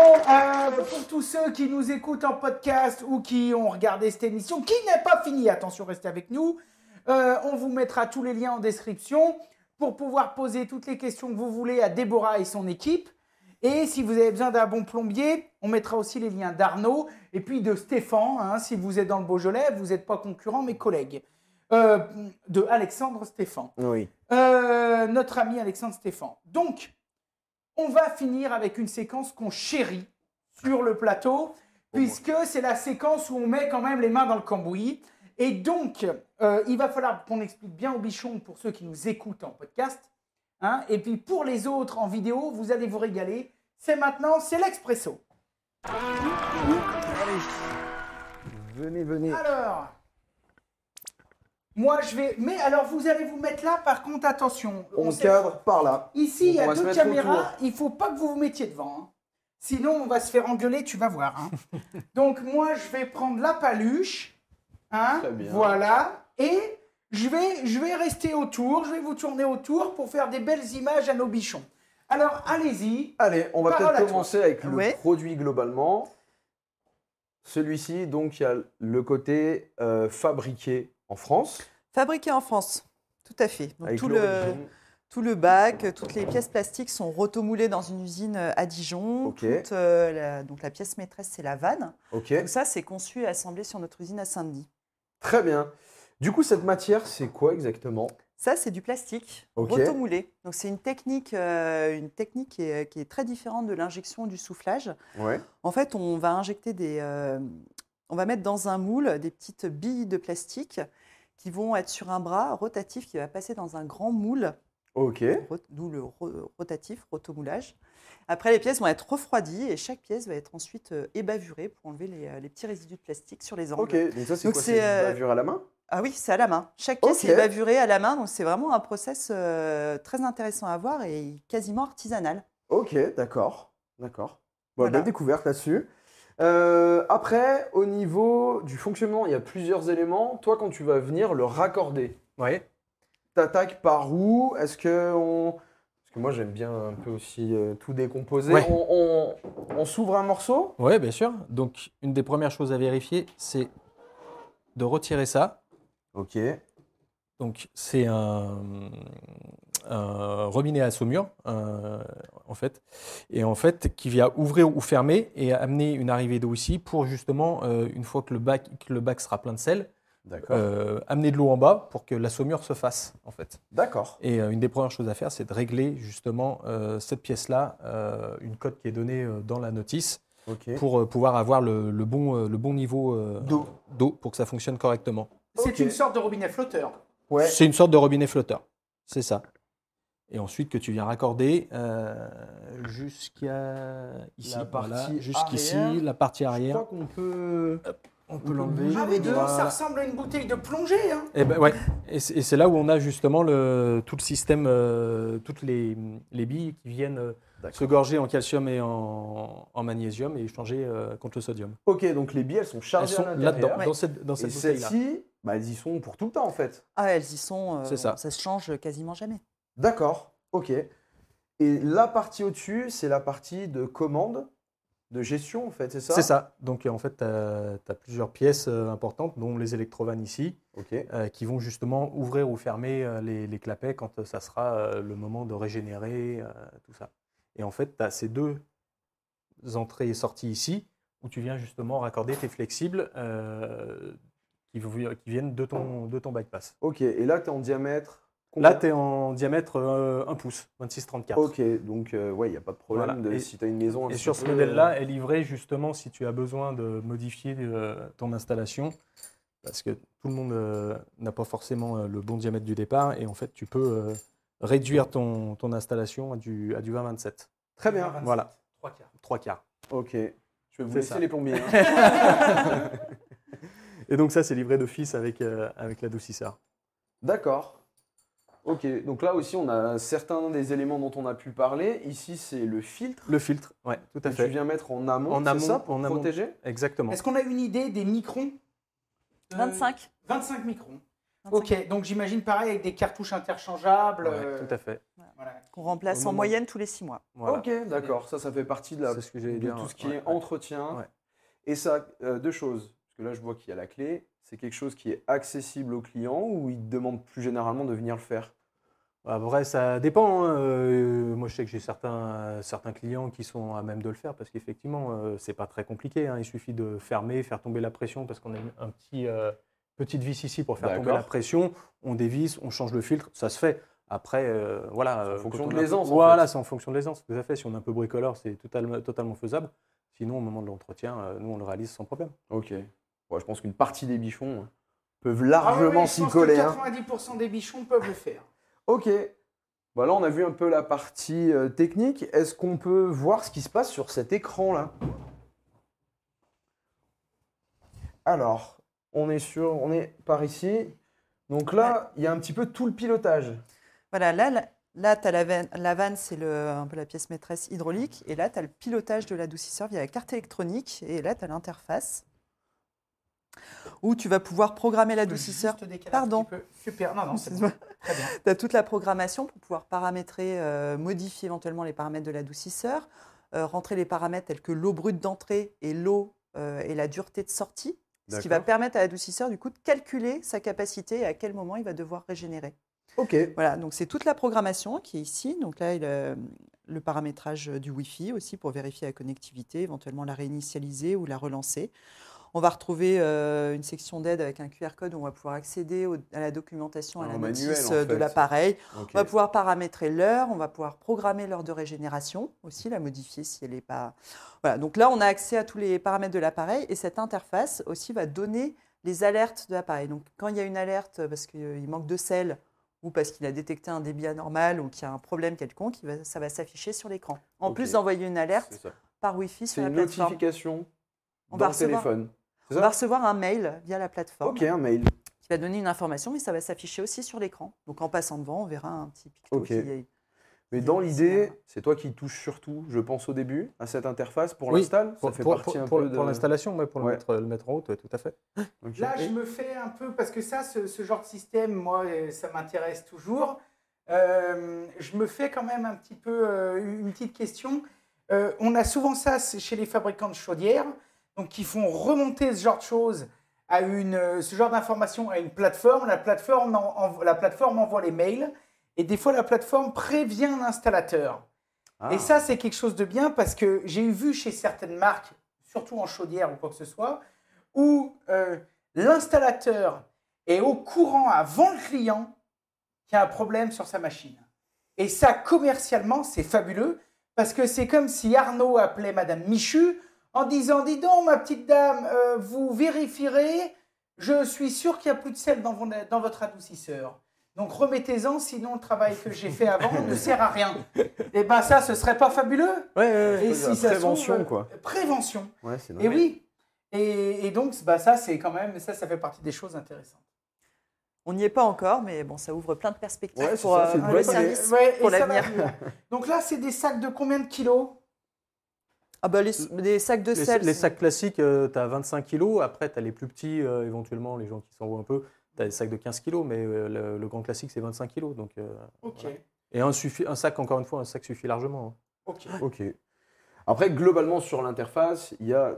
pour tous ceux qui nous écoutent en podcast ou qui ont regardé cette émission, qui n'est pas finie, attention, restez avec nous. On vous mettra tous les liens en description pour pouvoir poser toutes les questions que vous voulez à Déborah et son équipe. Et si vous avez besoin d'un bon plombier, on mettra aussi les liens d'Arnaud et puis de Stéphane. Hein, si vous êtes dans le Beaujolais, vous n'êtes pas concurrents, mais collègues. De Alexandre Stéphane. Oui. Notre ami Alexandre Stéphane. Donc, on va finir avec une séquence qu'on chérit sur le plateau, puisque c'est la séquence où on met quand même les mains dans le cambouis. Et donc, il va falloir qu'on explique bien aux bichons pour ceux qui nous écoutent en podcast. Hein, et puis pour les autres en vidéo, vous allez vous régaler. C'est maintenant, c'est l'expresso. Venez, venez. Alors, moi je vais. Mais alors, vous allez vous mettre là, par contre, attention. On sait- cadre par là. Ici, il y Donc, on a va se deux mettre caméras. autour. Il faut pas que vous vous mettiez devant, hein. Sinon, on va se faire engueuler, tu vas voir, hein. Donc, moi, je vais prendre la paluche. Hein, Très bien. voilà. Et je vais rester autour. Je vais vous tourner autour pour faire des belles images à nos bichons. Alors, allez-y. Allez, on va Parole à peut-être toi. commencer avec le Ouais. produit globalement. Celui-ci, donc, il y a le côté fabriqué en France. Fabriqué en France, tout à fait. Donc, Avec tout l'origine. le bac, toutes les pièces plastiques sont rotomoulées dans une usine à Dijon. Ok. Donc la pièce maîtresse, c'est la vanne. Ok, Donc ça, c'est conçu et assemblé sur notre usine à Saint-Denis. très bien. Du coup, cette matière, c'est quoi exactement? Ça, c'est du plastique Ok. rotomoulé. Donc c'est une technique qui est très différente de l'injection ou du soufflage. Ouais. En fait, on va injecter on va mettre dans un moule des petites billes de plastique qui vont être sur un bras rotatif qui va passer dans un grand moule, Ok. d'où le rotatif, rotomoulage. Après, les pièces vont être refroidies et chaque pièce va être ensuite ébavurée pour enlever les petits résidus de plastique sur les angles. Ok, donc ça, c'est Donc, quoi? c'est, C'est une bavure à la main? Ah oui, c'est à la main. Chaque pièce Ok. est bavurée à la main, donc c'est vraiment un process très intéressant à voir et quasiment artisanal. Ok, d'accord. D'accord. Bon, Voilà. belle découverte là-dessus. Après, au niveau du fonctionnement, il y a plusieurs éléments. Toi, quand tu vas venir le raccorder, Ouais. t'attaques par où? Est-ce que on... Parce que moi, j'aime bien un peu aussi tout décomposer. Ouais. On s'ouvre un morceau? Ouais, bien sûr. Donc, une des premières choses à vérifier, c'est de retirer ça. Ok. Donc, c'est un robinet à saumure, en fait. Et en fait, qui vient ouvrir ou fermer et amener une arrivée d'eau ici pour justement, une fois que le bac sera plein de sel, D'accord. amener de l'eau en bas pour que la saumure se fasse, en fait. D'accord. Et une des premières choses à faire, c'est de régler justement cette pièce-là, une cote qui est donnée dans la notice, Ok. pour pouvoir avoir le bon niveau d'eau pour que ça fonctionne correctement. C'est Ok. une sorte de robinet flotteur. Ouais. C'est une sorte de robinet flotteur, c'est ça. Et ensuite que tu viens raccorder jusqu'à ici, La partie voilà, jusqu'ici, arrière. la partie Je arrière. crois qu'on peut... On peut l'enlever. Ah oui, dis donc, Voilà. ça ressemble à une bouteille de plongée, hein. Et ben ouais. Et c'est là où on a justement tout le système, toutes les billes qui viennent se gorger en calcium et en magnésium et échanger contre le sodium. Ok, donc les billes, elles sont Elles chargées sont à l'intérieur. là-dedans, dans cette Et bouteille-là. celles-ci, bah, elles y sont pour tout le temps en fait. Ah, elles y sont, C'est ça. se change quasiment jamais. D'accord, ok. Et la partie au-dessus, c'est la partie de commande, de gestion en fait, c'est ça? C'est ça. Donc en fait, tu as plusieurs pièces importantes, dont les électrovannes ici, Ok. qui vont justement ouvrir ou fermer les clapets quand ça sera le moment de régénérer, tout ça. Et en fait, tu as ces deux entrées et sorties ici, où tu viens justement raccorder tes flexibles qui viennent de ton bypass. Ok, et là, tu es en diamètre Là, tu es en diamètre 1 pouce, 26-34. Ok, donc ouais, il n'y a pas de problème Voilà. si tu as une maison un Et petit sur ce peu, modèle-là est livré justement si tu as besoin de modifier ton installation, parce que tout le monde n'a pas forcément le bon diamètre du départ, et en fait tu peux réduire ton installation à du 20-27. Très bien. 27. Voilà, 3 quarts. 3 quarts. Ok, je vais vous C'est laisser ça. les plombiers. hein. Et donc ça c'est livré d'office avec l'adoucisseur. D'accord. Ok, donc là aussi, on a certains des éléments dont on a pu parler. Ici, c'est le filtre Le filtre, ouais, tout à que fait. tu viens mettre en amont, En c'est amont, ça, pour en amont. protéger? Exactement. Est-ce qu'on a une idée des microns? 25. 25 microns. 25. Ok, donc j'imagine pareil avec des cartouches interchangeables. Ouais, tout à fait. Voilà. Qu'on remplace Au en moment- moyenne tous les 6 mois. Voilà. Ok, d'accord. Ça fait partie de, C'est ce que j'allais de dire. tout ce qui Ouais, est ouais. entretien. Ouais. Et ça, deux choses. Parce que là, je vois qu'il y a la clé. C'est quelque chose qui est accessible aux clients ou ils te demandent plus généralement de venir le faire? Après, ça dépend, hein. Moi, je sais que j'ai certains clients qui sont à même de le faire parce qu'effectivement, c'est pas très compliqué, hein. Il suffit de fermer, faire tomber la pression parce qu'on a un petite vis ici pour faire tomber D'accord. la pression. On dévisse, on change le filtre, ça se fait. Après, voilà. C'est en fonction quand de on a un peu- l'aisance, en Voilà, fait. c'est en fonction de l'aisance, tout à fait. Si on est un peu bricoleur, c'est totalement faisable. Sinon, au moment de l'entretien, nous, on le réalise sans problème. Ok. Ouais, je pense qu'une partie des bichons peuvent Ah oui, largement oui, je s'y pense coller. que hein. 90% des bichons peuvent le faire. Ok. Bah là, on a vu un peu la partie technique. Est-ce qu'on peut voir ce qui se passe sur cet écran-là? Alors, on est par ici. Donc là, il y a un petit peu tout le pilotage. Voilà, là tu as la vanne, c'est un peu la pièce maîtresse hydraulique. Et là, tu as le pilotage de l'adoucisseur via la carte électronique. Et là, tu as l'interface où tu vas pouvoir programmer l'adoucisseur. Pardon. Super, non, c'est bon. Très bien. Tu as toute la programmation pour pouvoir paramétrer, modifier éventuellement les paramètres de l'adoucisseur, rentrer les paramètres tels que l'eau brute d'entrée et l'eau et la dureté de sortie, ce qui va permettre à l'adoucisseur du coup de calculer sa capacité et à quel moment il va devoir régénérer. Ok. Voilà, donc c'est toute la programmation qui est ici. Donc là, le paramétrage du Wi-Fi aussi pour vérifier la connectivité, éventuellement la réinitialiser ou la relancer. On va retrouver une section d'aide avec un QR code où on va pouvoir accéder à la documentation, à la notice de l'appareil. Okay. On va pouvoir paramétrer l'heure, on va pouvoir programmer l'heure de régénération aussi, la modifier si elle n'est pas... Voilà, donc là, on a accès à tous les paramètres de l'appareil et cette interface aussi va donner les alertes de l'appareil. Donc quand il y a une alerte parce qu'il manque de sel ou parce qu'il a détecté un débit anormal ou qu'il y a un problème quelconque, ça va s'afficher sur l'écran. En plus d'envoyer une alerte par Wi-Fi sur la plateforme. C'est une notification dans le téléphone. On va recevoir un mail via la plateforme. Ok, un mail. Qui va donner une information, mais ça va s'afficher aussi sur l'écran. Donc en passant devant, on verra un petit picto qui est... Mais dans l'idée, c'est toi qui touches surtout, je pense au début, à cette interface pour l'install. Ça fait partie un peu de... Pour l'installation, pour le mettre en route, tout à fait. Okay. Là, je me fais un peu, parce que ça, ce genre de système, moi, ça m'intéresse toujours. Je me fais quand même un petit peu une petite question. On a souvent ça chez les fabricants de chaudières, donc qui font remonter ce genre de choses à ce genre d'informations à une plateforme. La plateforme envoie les mails et des fois la plateforme prévient l'installateur. Et ça, c'est quelque chose de bien parce que j'ai vu chez certaines marques, surtout en chaudière ou quoi que ce soit, où l'installateur est au courant avant le client qu'il y a un problème sur sa machine. Et ça, commercialement, c'est fabuleux parce que c'est comme si Arnaud appelait Madame Michu en disant « Dis donc, ma petite dame, vous vérifierez, je suis sûr qu'il n'y a plus de sel dans votre adoucisseur. Donc remettez-en, sinon le travail que j'ai fait avant ne sert à rien. » Et bien ça, ce serait pas fabuleux? Et si ça prévention, quoi. Prévention. Ouais, c'est et oui. Et donc, ça, c'est quand même, ça fait partie des choses intéressantes. On n'y est pas encore, mais bon, ça ouvre plein de perspectives pour le service, pour l'avenir. Donc là, c'est des sacs de combien de kilos? Les sacs de sel. Les sacs classiques, tu as 25 kg. Après, tu as les plus petits, éventuellement, les gens qui s'envoient un peu. Tu as des sacs de 15 kg, mais le grand classique, c'est 25 kg. Donc, ok. Voilà. Et un sac, encore une fois, un sac suffit largement. Ok. Après, globalement, sur l'interface, il y a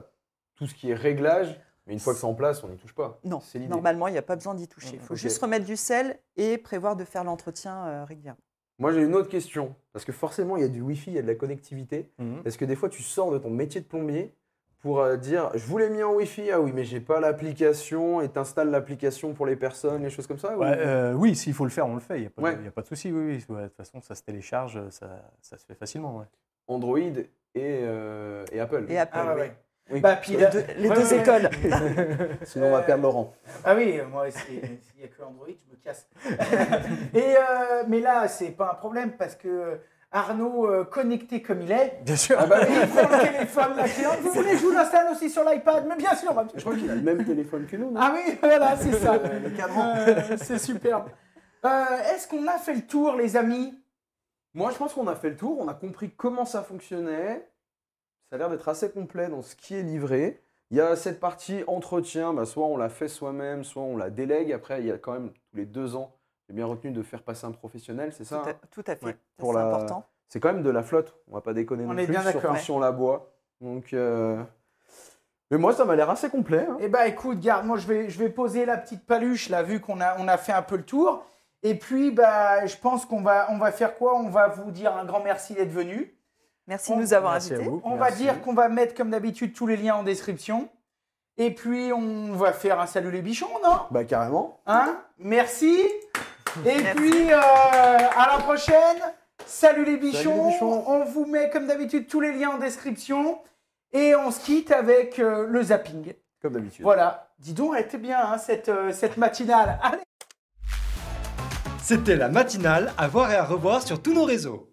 tout ce qui est réglage. Mais une fois que c'est en place, on n'y touche pas. Non, normalement, il n'y a pas besoin d'y toucher. Il faut juste remettre du sel et prévoir de faire l'entretien régulièrement. Moi, j'ai une autre question. Parce que forcément, il y a du Wi-Fi, il y a de la connectivité. Est-ce que des fois, tu sors de ton métier de plombier pour dire « Je vous l'ai mis en Wi-Fi, ah oui, mais j'ai pas l'application » et tu installes l'application pour les personnes, les choses comme ça Oui, s'il faut le faire, on le fait. Il n'y a pas de souci. Oui. De toute façon, ça se télécharge, ça se fait facilement. Ouais. Android et Apple. Et Apple, oui. Oui. Puis les deux écoles. Sinon, on va perdre Laurent. Ah oui, moi, s'il n'y a que Android, je me casse. Mais là, c'est pas un problème parce que Arnaud, connecté comme il est, bien sûr. Il prend le téléphone, la cliente. Vous voulez que je vous l'installe aussi sur l'iPad? Mais bien sûr. Je crois qu'il a le même téléphone que nous. Non? Ah oui, voilà, c'est ça. Le cadran. C'est superbe. Est-ce qu'on a fait le tour, les amis? Moi, je pense qu'on a fait le tour. On a compris comment ça fonctionnait. Ça a l'air d'être assez complet dans ce qui est livré. Il y a cette partie entretien, soit on l'a fait soi-même, soit on la délègue. Après, il y a quand même tous les 2 ans, j'ai bien retenu de faire passer un professionnel, c'est ça? Tout à fait, ouais. C'est important. C'est quand même de la flotte, on ne va pas déconner non plus, surtout si on la boit. Donc, mais moi, ça m'a l'air assez complet. Hein. Eh bien, écoute, garde, moi, je vais poser la petite paluche, là, vu qu'on a fait un peu le tour. Et puis, je pense qu'on va faire quoi? On va vous dire un grand merci d'être venus. Merci de nous avoir invités. On va dire qu'on va mettre, comme d'habitude, tous les liens en description. Et puis, on va faire un salut les bichons, non? Carrément. Hein? Merci. Et puis, à la prochaine. Salut les bichons. On vous met, comme d'habitude, tous les liens en description. Et on se quitte avec le zapping. Comme d'habitude. Voilà. Dis donc, elle était bien, hein, cette matinale. Allez. C'était la matinale à voir et à revoir sur tous nos réseaux.